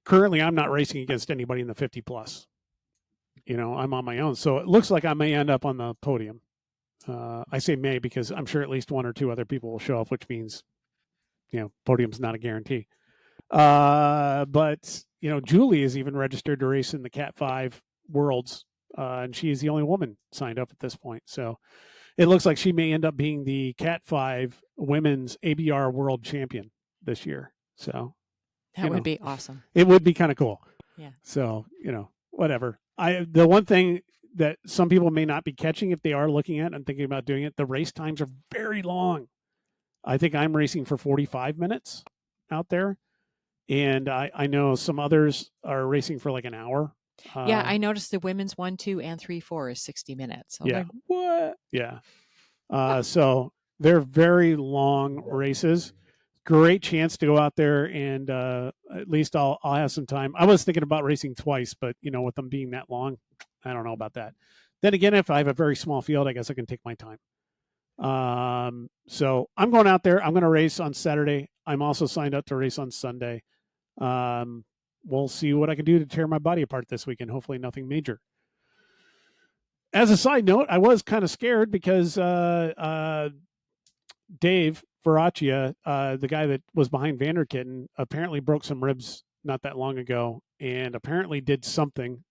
currently I'm not racing against anybody in the 50 plus. I'm on my own. So it looks like I may end up on the podium. I say may because I'm sure at least one or two other people will show up, which means, podium's not a guarantee. But, Julie is even registered to race in the Cat 5 Worlds, and she is the only woman signed up at this point. So it looks like she may end up being the Cat 5 Women's ABR World Champion this year. So that would be awesome. It would be kind of cool. Yeah. So, whatever. The one thing that some people may not be catching if they are looking at and thinking about doing it, the race times are very long. I think I'm racing for 45 minutes out there. And I know some others are racing for like an hour. Yeah, I noticed the women's 1, 2, and 3, 4 is 60 minutes. Yeah. Like, what? Yeah. So they're very long races. Great chance to go out there and at least I'll have some time. I was thinking about racing twice, but with them being that long, I don't know about that. Then again, if I have a very small field, I guess I can take my time. So I'm going out there. I'm going to race on Saturday. I'm also signed up to race on Sunday. We'll see what I can do to tear my body apart this weekend. Hopefully nothing major. As a side note, I was kind of scared because Dave Veraccia, the guy that was behind Vanderkitten, apparently broke some ribs not that long ago and apparently did something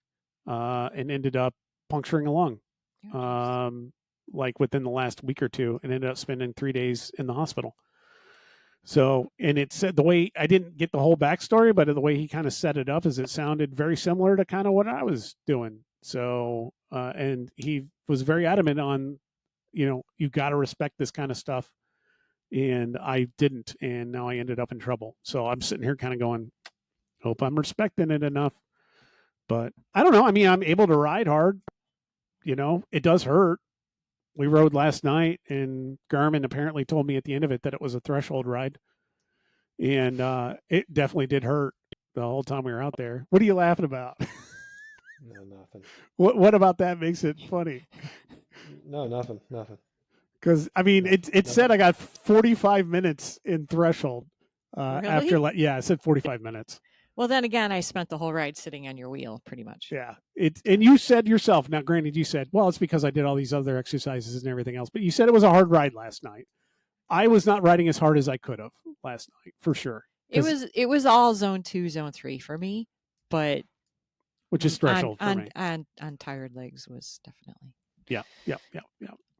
and ended up puncturing a lung like within the last week or two and ended up spending 3 days in the hospital. So, and it said the way I didn't get the whole backstory, but the way he kind of set it up is it sounded very similar to kind of what I was doing. So, and he was very adamant on, you got to respect this kind of stuff. And I didn't. And now I ended up in trouble. So I'm sitting here kind of going, hope I'm respecting it enough. But I don't know. I mean, I'm able to ride hard. It does hurt. We rode last night, and Garmin apparently told me at the end of it that it was a threshold ride. And it definitely did hurt the whole time we were out there. What are you laughing about? No, nothing. What about that makes it funny? No, nothing. Because, I mean, it said I got 45 minutes in threshold. Really? After, yeah, it said 45 minutes. Well, then again, I spent the whole ride sitting on your wheel, pretty much. Yeah. And you said yourself, now granted, you said, well, it's because I did all these other exercises and everything else, but you said it was a hard ride last night. I was not riding as hard as I could have last night, for sure. It was all zone 2, zone 3 for me, but which is threshold for me. On tired legs was definitely yeah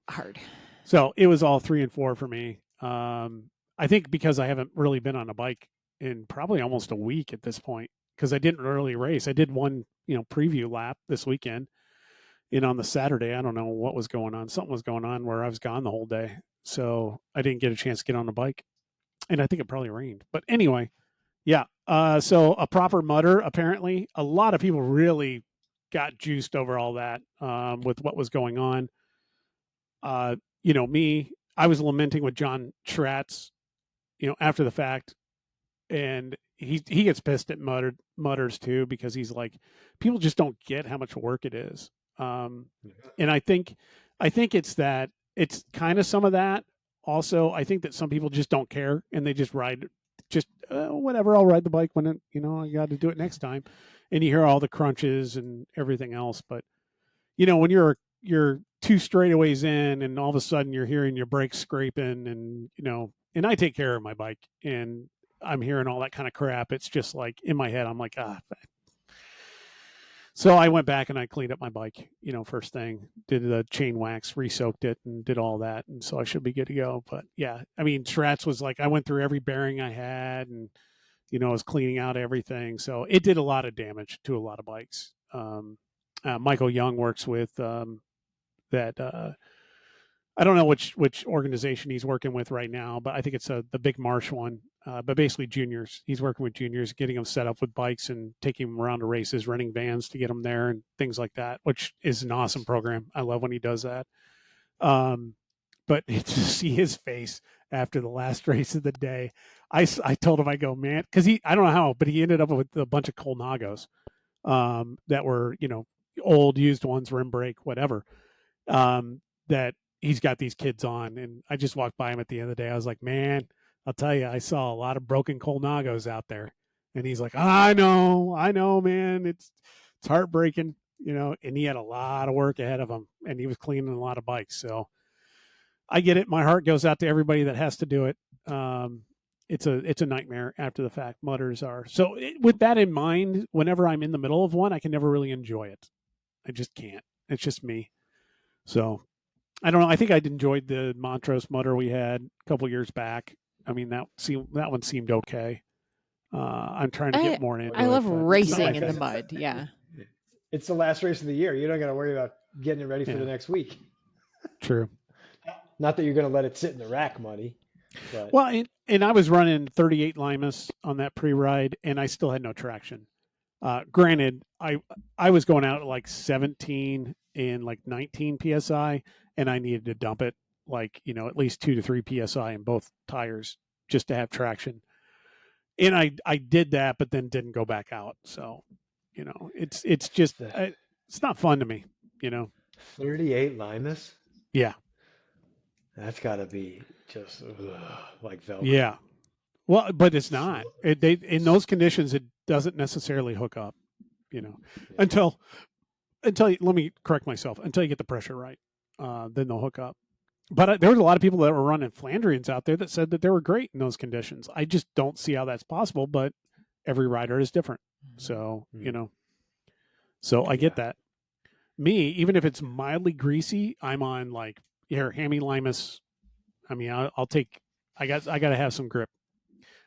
hard. So it was all 3 and 4 for me. I think because I haven't really been on a bike in probably almost a week at this point, because I didn't really race. I did one, preview lap this weekend. And on the Saturday, I don't know what was going on. Something was going on where I was gone the whole day. So I didn't get a chance to get on the bike. And I think it probably rained. But anyway, yeah. So a proper mutter, apparently. A lot of people really got juiced over all that with what was going on. Me, I was lamenting with John Schratz, after the fact. And he gets pissed at mutters too, because he's like, people just don't get how much work it is. And I think it's kind of some of that. Also, I think that some people just don't care and they just ride, whatever. I'll ride the bike when I got to do it next time. And you hear all the crunches and everything else. But when you're 2 straightaways in, and all of a sudden you're hearing your brakes scraping, and and I take care of my bike, and I'm hearing all that kind of crap. It's just like in my head, I'm like, So I went back and I cleaned up my bike, first thing, did the chain wax, re-soaked it, and did all that. And so I should be good to go. But yeah, I mean, Schratz was like, I went through every bearing I had, and, I was cleaning out everything. So it did a lot of damage to a lot of bikes. Michael Young works with that. I don't know which organization he's working with right now, but I think it's the big Marsh one. but basically juniors. He's working with juniors, getting them set up with bikes and taking them around to races, renting vans to get them there and things like that, which is an awesome program. I love when he does that. But to see his face after the last race of the day, I told him, I go, man, because I don't know how, but he ended up with a bunch of Colnagos that were, old used ones, rim brake, whatever, that he's got these kids on. And I just walked by him at the end of the day. I was like, man, I'll tell you, I saw a lot of broken Colnagos out there. And he's like, I know, man. It's heartbreaking, and he had a lot of work ahead of him and he was cleaning a lot of bikes. So I get it. My heart goes out to everybody that has to do it. It's a nightmare after the fact. Mudders are. So with that in mind, whenever I'm in the middle of one, I can never really enjoy it. I just can't. It's just me. So I don't know. I think I enjoyed the Montrose Mudder we had a couple years back. I mean, that one seemed okay. I'm trying to get more into it. I love racing in the mud. Yeah. It's the last race of the year. You don't got to worry about getting it ready for the next week. True. Not that you're going to let it sit in the rack muddy. But. Well, and I was running 38 Limas on that pre-ride, and I still had no traction. Granted, I was going out at like 17 and like 19 psi, and I needed to dump it like at least 2 to 3 psi in both tires just to have traction. And I did that, but then didn't go back out. So it's just it's not fun to me. 38 Limas. Yeah. That's got to be just like Velcro. Yeah. Well, but it's not. In those conditions, it doesn't necessarily hook up, until let me correct myself, until you get the pressure right, then they'll hook up. But there was a lot of people that were running Flandrians out there that said that they were great in those conditions. I just don't see how that's possible, but every rider is different. So, so I get that. Me, even if it's mildly greasy, I'm on like, here, hammy Limas. I mean, I'll take, I got to have some grip.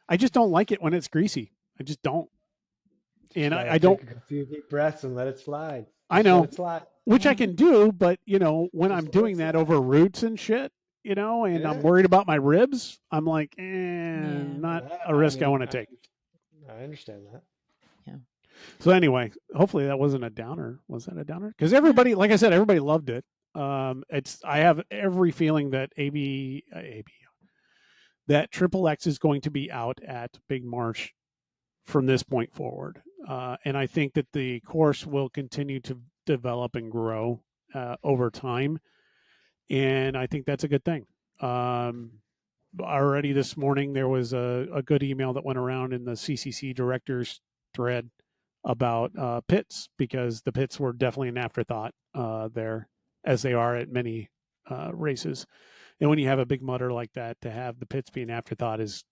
I just don't like it when it's greasy. I just don't. And I don't. Take a few deep breaths and let it slide. I know. Let it slide. Which I can do, but when I'm doing that over roots and shit, and I'm worried about my ribs, I'm like, not a risk I want to take. I understand that. Yeah. So anyway, hopefully that wasn't a downer. Was that a downer? Because everybody, like I said, everybody loved it. I have every feeling that that Triple X is going to be out at Big Marsh from this point forward. And I think that the course will continue to develop and grow over time. And I think that's a good thing. Already this morning, there was a good email that went around in the CCC directors thread about pits, because the pits were definitely an afterthought there, as they are at many races. And when you have a big mudder like that, to have the pits be an afterthought is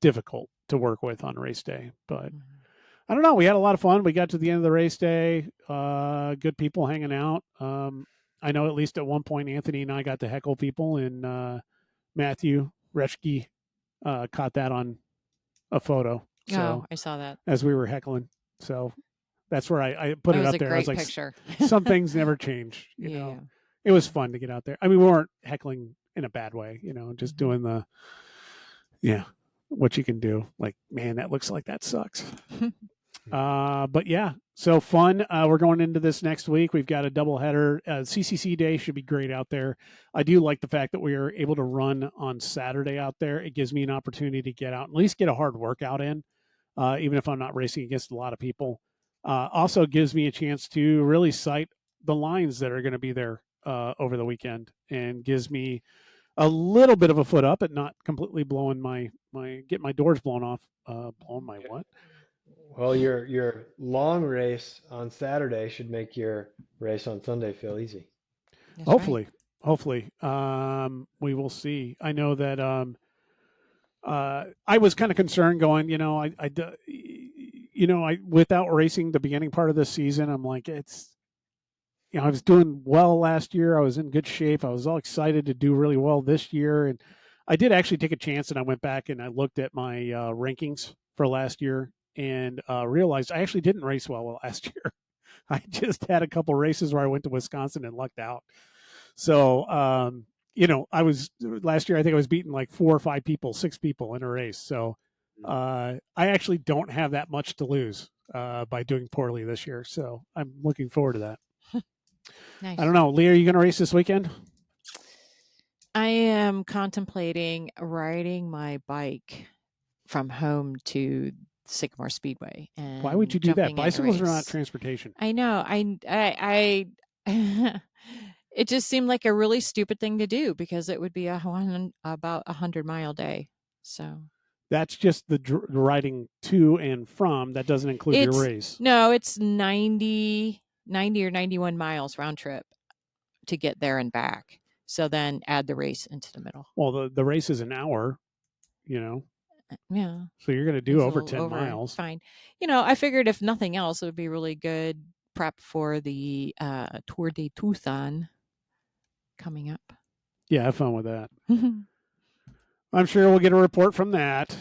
difficult to work with on race day. But I don't know. We had a lot of fun. We got to the end of the race day. Good people hanging out. I know at least at one point, Anthony and I got to heckle people, and Matthew Reschke caught that on a photo. So, I saw that as we were heckling. So that's where I put it up there. I was like, picture. Some things never change. You know, it was fun to get out there. I mean, we weren't heckling in a bad way. Just doing the what you can do. Like, man, that looks like that sucks. But yeah, so fun. We're going into this next week. We've got a doubleheader. CCC day should be great out there. I do like the fact that we are able to run on Saturday out there. It gives me an opportunity to get out, at least get a hard workout in, even if I'm not racing against a lot of people. Also gives me a chance to really sight the lines that are going to be there over the weekend, and gives me a little bit of a foot up at not completely blowing get my doors blown off. Blowing my what? Well, your long race on Saturday should make your race on Sunday feel easy. That's hopefully. We will see. I know that I was kind of concerned going, I without racing the beginning part of the season, I'm like, I was doing well last year. I was in good shape. I was all excited to do really well this year. And I did actually take a chance, and I went back and I looked at my rankings for last year, and realized I actually didn't race well last year. I just had a couple races where I went to Wisconsin and lucked out. So, I was last year, I think I was beating like 4 or 5 people, 6 people in a race. So I actually don't have that much to lose by doing poorly this year. So I'm looking forward to that. Nice. I don't know. Leah, are you going to race this weekend? I am contemplating riding my bike from home to Sycamore Speedway. And why would you do that? Bicycles are not transportation. I know. I it just seemed like a really stupid thing to do because it would be about 100-mile day. So that's just the riding to and from. That doesn't include your race. No, it's 90 or 91 miles round trip to get there and back. So then add the race into the middle. Well, the race is an hour, Yeah. So you're going to do over 10 miles. Fine. I figured if nothing else, it would be really good prep for the Tour de Tucson coming up. Yeah, have fun with that. I'm sure we'll get a report from that.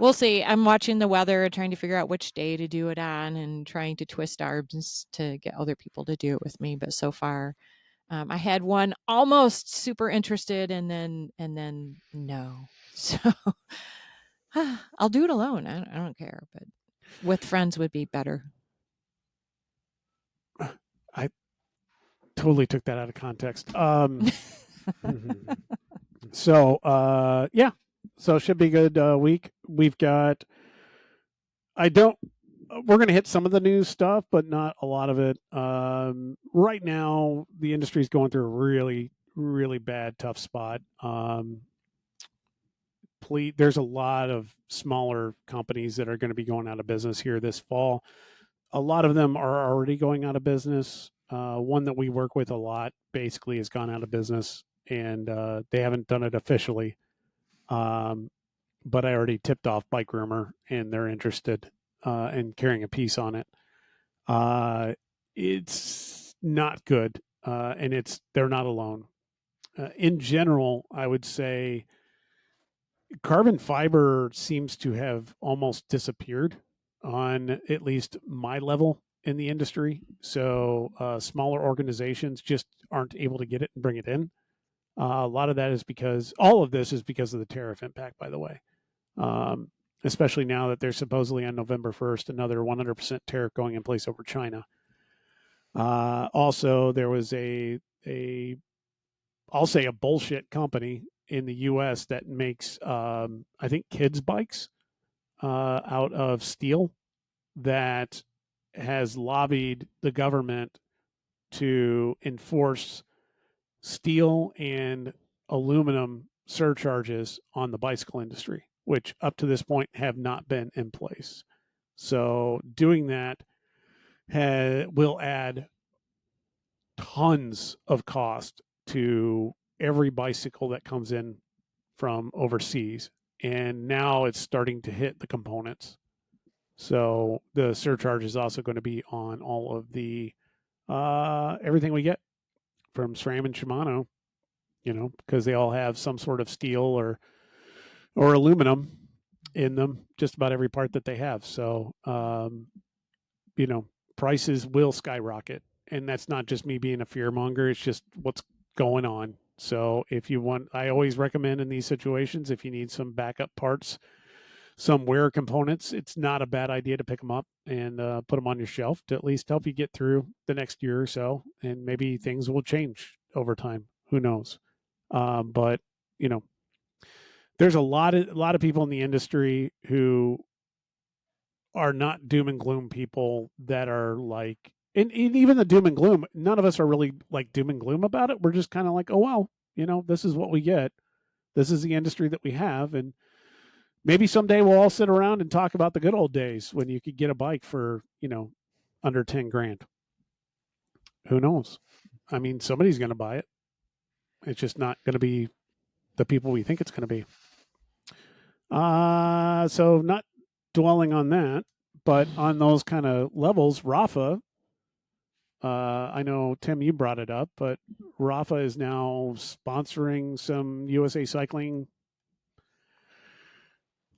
We'll see. I'm watching the weather, trying to figure out which day to do it on and trying to twist arms to get other people to do it with me. But so far, I had one almost super interested and then no. So I'll do it alone. I don't care, but with friends would be better. I totally took that out of context. So, yeah. So it should be a good week. We've got, we're going to hit some of the news stuff, but not a lot of it. Right now, the industry is going through a really, really bad, tough spot. There's a lot of smaller companies that are going to be going out of business here this fall. A lot of them are already going out of business. One that we work with a lot basically has gone out of business, and they haven't done it officially. But I already tipped off Bike Rumor, and they're interested in carrying a piece on it. It's not good, and they're not alone. In general, I would say carbon fiber seems to have almost disappeared on at least my level in the industry. So smaller organizations just aren't able to get it and bring it in. A lot of that is all of this is because of the tariff impact, by the way. Especially now that there's supposedly on November 1st, another 100% tariff going in place over China. Also, there was I'll say a bullshit company in the U.S. that makes, I think, kids' bikes out of steel that has lobbied the government to enforce steel and aluminum surcharges on the bicycle industry, which up to this point have not been in place. So doing that will add tons of cost to every bicycle that comes in from overseas. And now it's starting to hit the components. So the surcharge is also going to be on all of the everything we get from SRAM and Shimano, because they all have some sort of steel or aluminum in them, just about every part that they have. So, prices will skyrocket. And that's not just me being a fearmonger. It's just what's going on. So I always recommend in these situations, if you need some backup parts, some wear components, it's not a bad idea to pick them up and put them on your shelf to at least help you get through the next year or so. And maybe things will change over time. Who knows? But there's a lot of people in the industry who are not doom and gloom people that are like, and even the doom and gloom, none of us are really like doom and gloom about it. We're just kind of like, oh, well, this is what we get. This is the industry that we have. And maybe someday we'll all sit around and talk about the good old days when you could get a bike for, under 10 grand. Who knows? I mean, somebody's going to buy it. It's just not going to be the people we think it's going to be. So not dwelling on that, but on those kind of levels, Rafa, I know, Tim, you brought it up, but Rafa is now sponsoring some USA Cycling,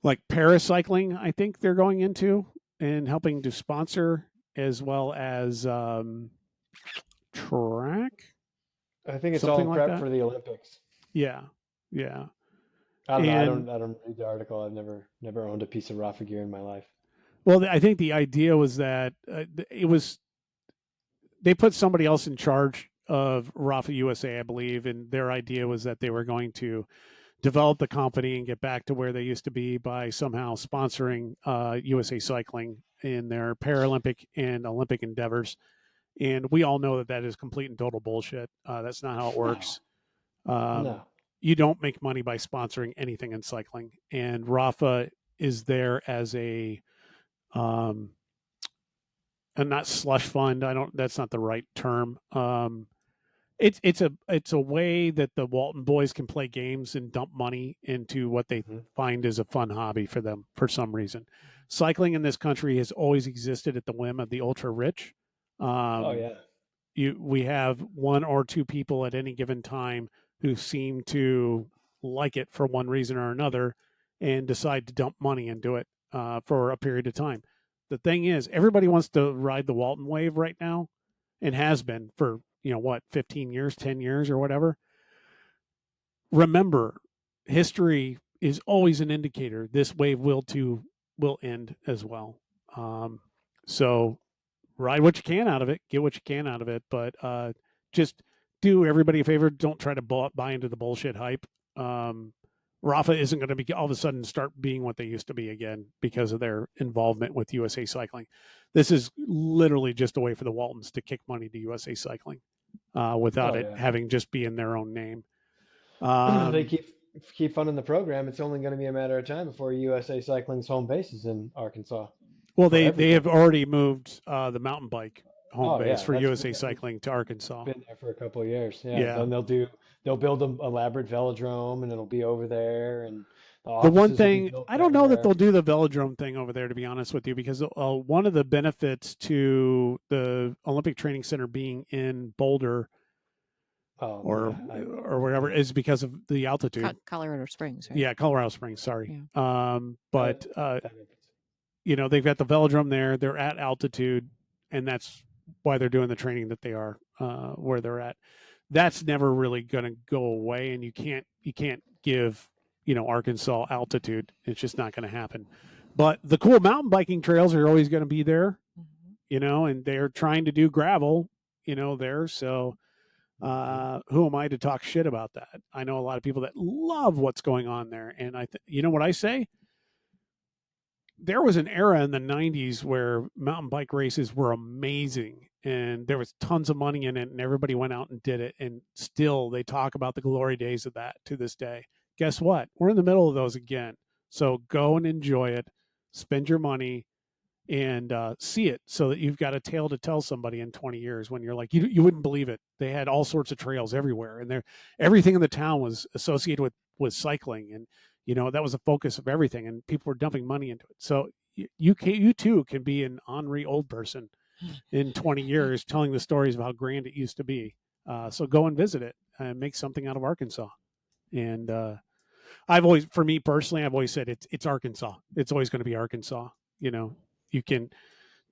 like paracycling, I think they're going into, and helping to sponsor, as well as track. I think it's all something like prep that. for the Olympics. Yeah, yeah. I don't know. And I don't read the article. I've never owned a piece of Rafa gear in my life. well, I think the idea was that it was they put somebody else in charge of Rafa USA, I believe, and their idea was that they were going to develop the company and get back to where they used to be by somehow sponsoring USA Cycling in their Paralympic and Olympic endeavors. And we all know that that is complete and total bullshit. That's not how it No, works. Um, no. you don't make money by sponsoring anything in cycling. And Rafa is there as um, a not slush fund. I don't. That's not the right term. It's a way that the Walton boys can play games and dump money into what they Hmm. find is a fun hobby for them for some reason. Cycling in this country has always existed at the whim of the ultra rich. Oh Um, yeah. we have one or two people at any given time who seem to like it for one reason or another and decide to dump money into it for a period of time. The thing is, everybody wants to ride the Walton wave right now and has been for, 15 years, 10 years or whatever. Remember, history is always an indicator. This wave will end as well. Um, so ride what you can out of it, get what you can out of it, but just do everybody a favor. Don't try to buy into the bullshit hype. Um, Rafa isn't going to be all of a sudden start being what they used to be again because of their involvement with USA Cycling. This is literally just a way for the Waltons to kick money to USA Cycling without Oh it yeah. having just be in their own name. They Um, keep funding the program. It's only going to be a matter of time before USA Cycling's home base is in Arkansas well, for they have everybody. already moved the mountain bike home Oh base yeah, for that's USA Cycling to Arkansas. been there for a couple of years. Yeah, Yeah, then they'll build an elaborate velodrome and it'll be over there, and the the one offices will be thing built I don't down know that there. they'll do the velodrome thing over there, to be honest with you, because one of the benefits to the Olympic Training Center being in Boulder Oh or yeah, or wherever yeah. is because of the altitude. Colorado Springs, right? Yeah, Colorado Springs. Sorry, Yeah. but That makes sense. they've got the velodrome there. They're at altitude, and that's why they're doing the training that they are where they're at. That's never really going to go away, and you can't give Arkansas altitude. It's just not going to happen. But the cool mountain biking trails are always going to be there, and they're trying to do gravel, there. So Mhm. who am I to talk shit about that? I know a lot of people that love what's going on there, and you know what I say? There was an era in the 90s where mountain bike races were amazing and there was tons of money in it and everybody went out and did it, and still they talk about the glory days of that to this day. Guess what? We're in the middle of those again. So go and enjoy it, spend your money, and see it so that you've got a tale to tell somebody in 20 years when you're like, you wouldn't believe it. They had all sorts of trails everywhere, and everything in the town was associated with cycling, and that was the focus of everything, and people were dumping money into it. So you too can be an Henri old person in 20 years telling the stories of how grand it used to be. So go and visit it and make something out of Arkansas. And for me personally, I've always said it's Arkansas. It's always going to be Arkansas. You can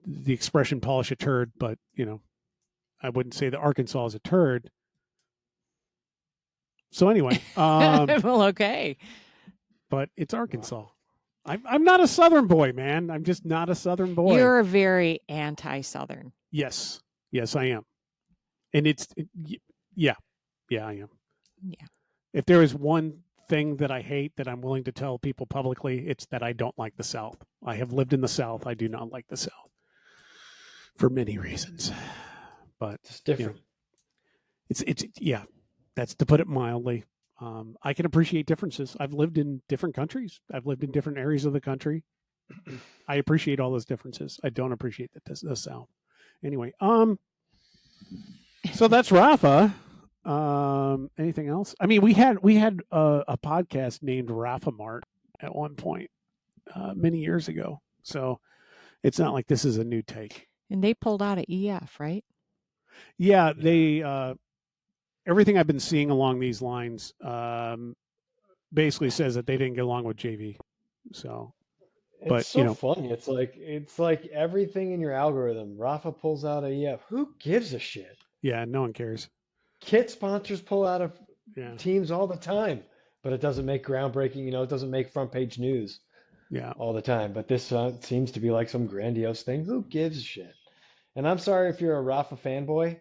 the expression polish a turd, but I wouldn't say that Arkansas is a turd. So anyway, Well, okay. but it's Wow. Arkansas. I'm not a Southern boy, man. I'm just not a Southern boy. You're very anti-Southern. Yes, I am, and yeah, I am. Yeah. If there is one thing that I hate that I'm willing to tell people publicly, it's that I don't like the South. I have lived in the South. I do not like the South for many reasons, but It's different. it's yeah, that's to put it mildly. I can appreciate differences. I've lived in different countries. I've lived in different areas of the country. I appreciate all those differences. I don't appreciate the South. Anyway, so that's Rafa. Anything else? I mean, we had a podcast named Rafa Mart at one point many years ago. So it's not like this is a new take. And they pulled out of EF, right? Yeah, Yeah. they everything I've been seeing along these lines basically says that they didn't get along with JV. So, It's but so funny. It's like everything in your algorithm. Rafa pulls out a EF. Who gives a shit? yeah, no one cares. kit sponsors pull out of teams all the time, but it doesn't make groundbreaking, it doesn't make front page news all the time. But this seems to be like some grandiose thing. Who gives a shit? And I'm sorry if you're a Rafa fanboy.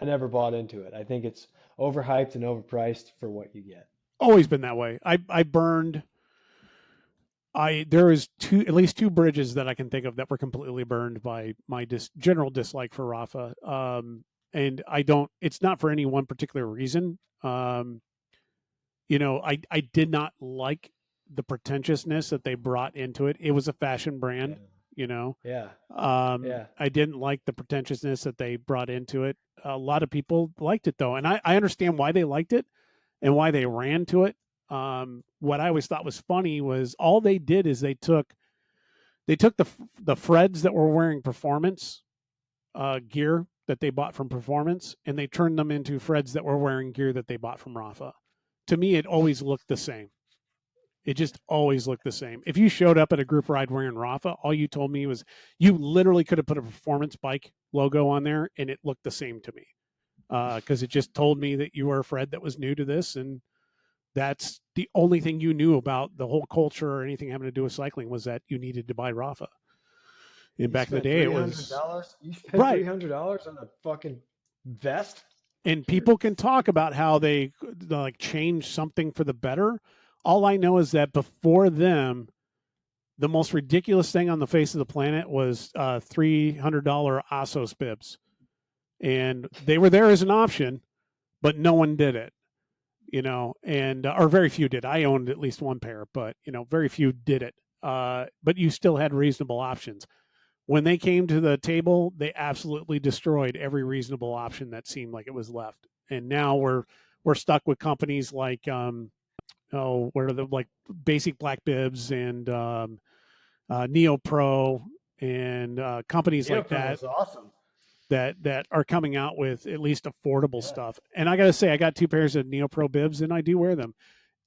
I never bought into it. I think it's overhyped and overpriced for what you get. Always been that way. I burned. There is at least two bridges that I can think of that were completely burned by my general dislike for Rafa. And I don't. It's not for any one particular reason. I did not like the pretentiousness that they brought into it. It was a fashion brand, Yeah. I didn't like the pretentiousness that they brought into it. A lot of people liked it though, and I understand why they liked it and why they ran to it. What I always thought was funny was all they did is they took the Freds that were wearing performance gear that they bought from Performance, and they turned them into Freds that were wearing gear that they bought from Rafa. To me, it always looked the same. It just always looked the same. If you showed up at a group ride wearing Rafa, all you told me was you literally could have put a Performance bike logo on there and it looked the same to me. Because it just told me that you were a Fred that was new to this, and that's the only thing you knew about the whole culture or anything having to do with cycling was that you needed to buy Rafa. And back in the day, it was you spent $300 on a fucking vest. And people can talk about how they like changed something for the better. All I know is that before them, the most ridiculous thing on the face of the planet was $300 Asos bibs, and they were there as an option, but no one did it. And or very few did. I owned at least one pair, but very few did it. But you still had reasonable options. When they came to the table, they absolutely destroyed every reasonable option that seemed like it was left. And now we're stuck with companies like what are the like Basic Black Bibs and Neo Pro and companies Neo like Pro that. Is awesome. That are coming out with at least affordable stuff. And I got to say, I got 2 pairs of Neo Pro bibs, and I do wear them.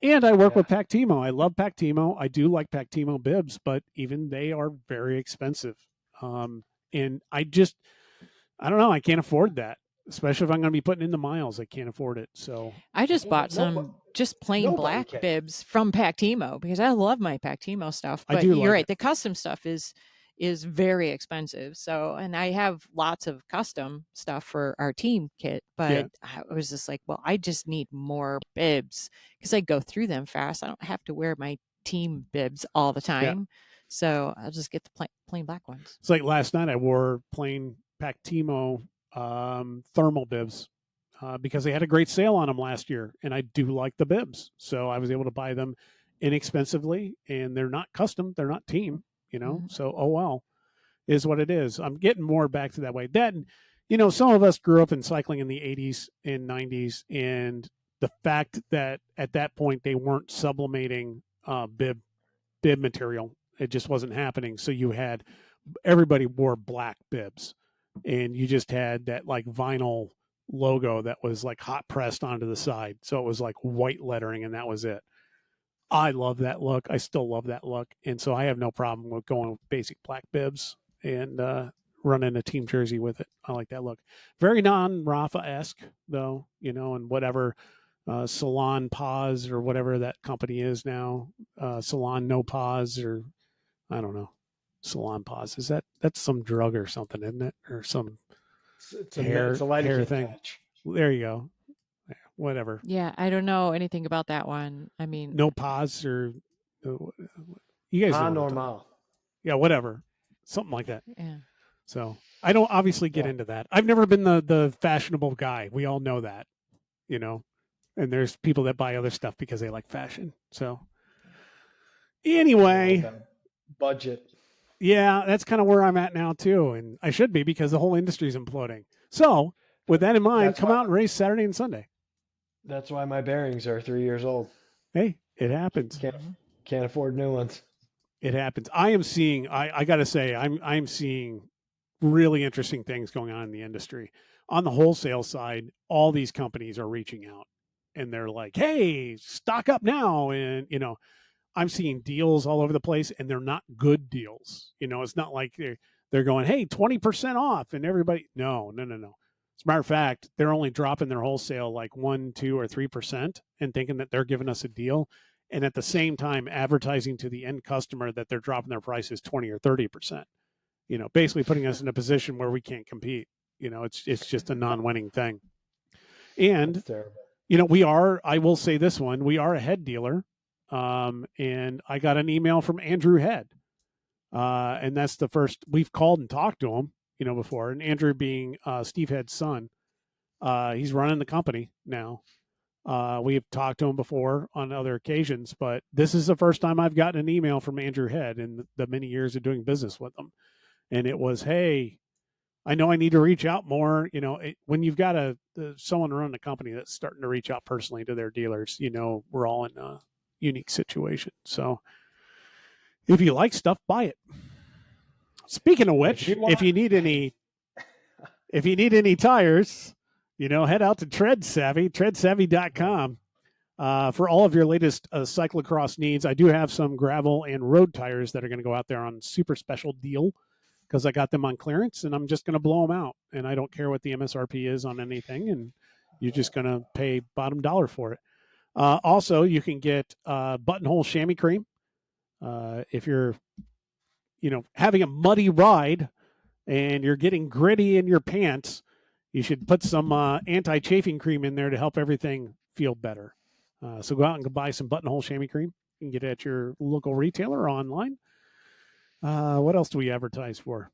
And I work with Pactimo. I love Pactimo. I do like Pactimo bibs, but even they are very expensive. And I don't know. I can't afford that, especially if I'm going to be putting in the miles. I can't afford it. So I just bought some just plain black bibs from Pactimo because I love my Pactimo stuff. But you're right. The custom stuff is very expensive. So, and I have lots of custom stuff for our team kit, but I was just like, well, I just need more bibs because I go through them fast. I don't have to wear my team bibs all the time. Yeah. So I'll just get the plain black ones. It's like last night I wore plain Pactimo thermal bibs because they had a great sale on them last year, and I do like the bibs. So I was able to buy them inexpensively, and they're not custom. They're not team, so oh well, is what it is. I'm getting more back to that way. That, some of us grew up in cycling in the 80s and 90s, and the fact that at that point they weren't sublimating bib material, it just wasn't happening. So everybody wore black bibs, and you just had that like vinyl logo that was like hot pressed onto the side. So it was like white lettering, and that was it. I love that look. I still love that look. And so I have no problem with going with basic black bibs and running a team jersey with it. I like that look. Very non-Rafa-esque, though, and whatever Salon Pause or whatever that company is now. Salon No Pause, or I don't know. Salon Pause. That's some drug or something, isn't it? Or some hair thing. Patch. There you go. Whatever. Yeah, I don't know anything about that one. I mean, No Pause or you guys know normal. Yeah, whatever. Something like that. Yeah. So I don't obviously get into that. I've never been the fashionable guy. We all know that, and there's people that buy other stuff because they like fashion. So anyway, budget. Yeah, that's kind of where I'm at now too. And I should be, because the whole industry is imploding. So with that in mind, come out and race Saturday and Sunday. That's why my bearings are 3 years old. Hey, it happens. Can't afford new ones. It happens. I am seeing, I got to say, I'm seeing really interesting things going on in the industry. On the wholesale side, all these companies are reaching out, and they're like, hey, stock up now. And, I'm seeing deals all over the place, and they're not good deals. It's not like they're going, hey, 20% off, and everybody. No. As a matter of fact, they're only dropping their wholesale like 1, 2, or 3% and thinking that they're giving us a deal. And at the same time, advertising to the end customer that they're dropping their prices 20 or 30%, basically putting us in a position where we can't compete. It's just a non-winning thing. And, That's terrible. I will say this one, we are a head dealer. And I got an email from Andrew Head. And that's the first we've called and talked to him, before. And Andrew being Steve Head's son, he's running the company now. We've talked to him before on other occasions, but this is the first time I've gotten an email from Andrew Head in the many years of doing business with him. And it was, hey, I know I need to reach out more. When you've got someone running a company that's starting to reach out personally to their dealers, we're all in a unique situation. So if you like stuff, buy it. Speaking of which, if you need any tires, head out to treadsavvy.com for all of your latest cyclocross needs. I do have some gravel and road tires that are going to go out there on super special deal because I got them on clearance, and I'm just going to blow them out. And I don't care what the MSRP is on anything, and you're just going to pay bottom dollar for it. Also, you can get buttonhole chamois cream if you're having a muddy ride and you're getting gritty in your pants. You should put some anti-chafing cream in there to help everything feel better. So go out and go buy some buttonhole chamois cream. You can get it at your local retailer or online. What else do we advertise for?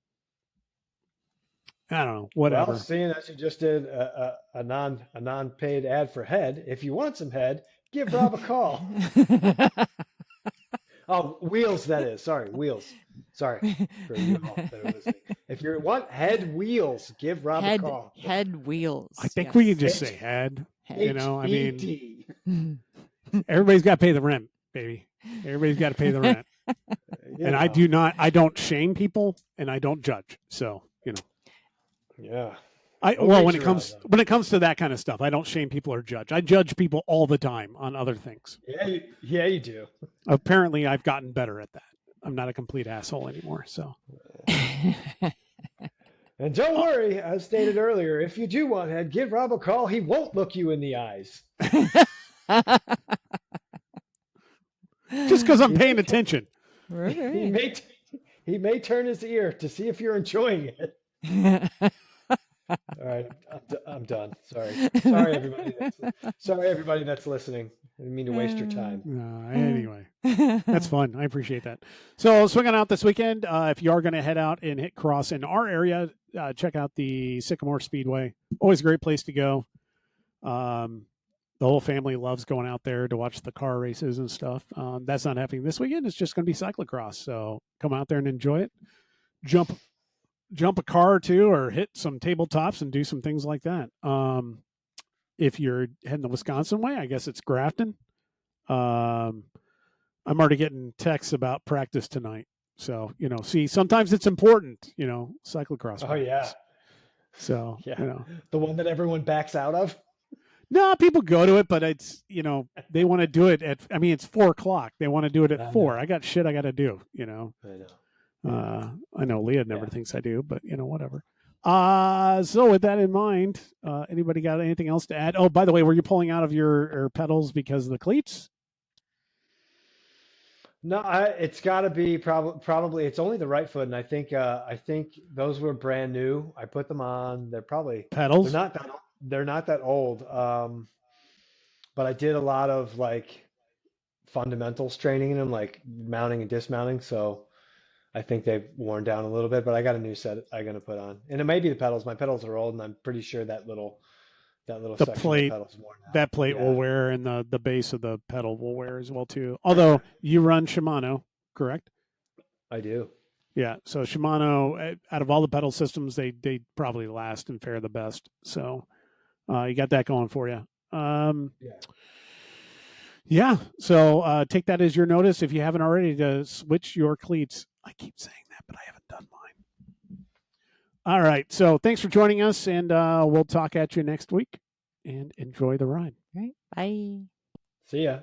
I don't know. Whatever. Well, seeing as you just did a non-paid ad for Head, if you want some Head, give Rob a call. Oh, Wheels, that is. Sorry, Wheels. Sorry for you all that are listening. If you want Head Wheels, give Rob a call. Head Wheels. I think we can just say Head. Everybody's got to pay the rent, baby. Everybody's got to pay the rent. And I don't shame people, and I don't judge. So, Yeah. When it comes to that kind of stuff, I don't shame people or judge. I judge people all the time on other things. Yeah, you do. Apparently, I've gotten better at that. I'm not a complete asshole anymore. So. And don't worry, as stated earlier, if you do want Head, give Rob a call. He won't look you in the eyes. Just because I'm paying attention. Right. He may turn his ear to see if you're enjoying it. All right, I'm done. Sorry, everybody that's listening. I didn't mean to waste your time. Anyway, that's fun. I appreciate that. So swinging out this weekend. If you are going to head out and hit cross in our area, check out the Sycamore Speedway. Always a great place to go. The whole family loves going out there to watch the car races and stuff. That's not happening this weekend. It's just going to be cyclocross. So come out there and enjoy it. Jump a car or two, or hit some tabletops and do some things like that. If you're heading the Wisconsin way, I guess it's Grafton. I'm already getting texts about practice tonight. So, sometimes it's important, cyclocross. Oh, yeah. So, yeah. The one that everyone backs out of? No, people go to it, but it's, they want to do it it's 4:00. They want to do it at 4. I got shit I got to do, I know. I know Leah never thinks I do, but whatever. So with that in mind, anybody got anything else to add? Oh, by the way, were you pulling out of your pedals because of the cleats? No, it's got to be probably it's only the right foot, and I think those were brand new. I put them on. They're probably pedals. They're not that old. But I did a lot of like fundamentals training in them, like mounting and dismounting. So I think they've worn down a little bit, but I got a new set I'm gonna put on, and it may be the pedals. My pedals are old, and I'm pretty sure that little section plate, of the pedals worn out. That plate will wear, and the base of the pedal will wear as well too. Although you run Shimano, correct? I do. Yeah. So Shimano, out of all the pedal systems, they probably last and fare the best. So you got that going for you. Yeah. So take that as your notice if you haven't already to switch your cleats. I keep saying that, but I haven't done mine. All right. So thanks for joining us, and we'll talk at you next week. And enjoy the ride. All right. Bye. See ya.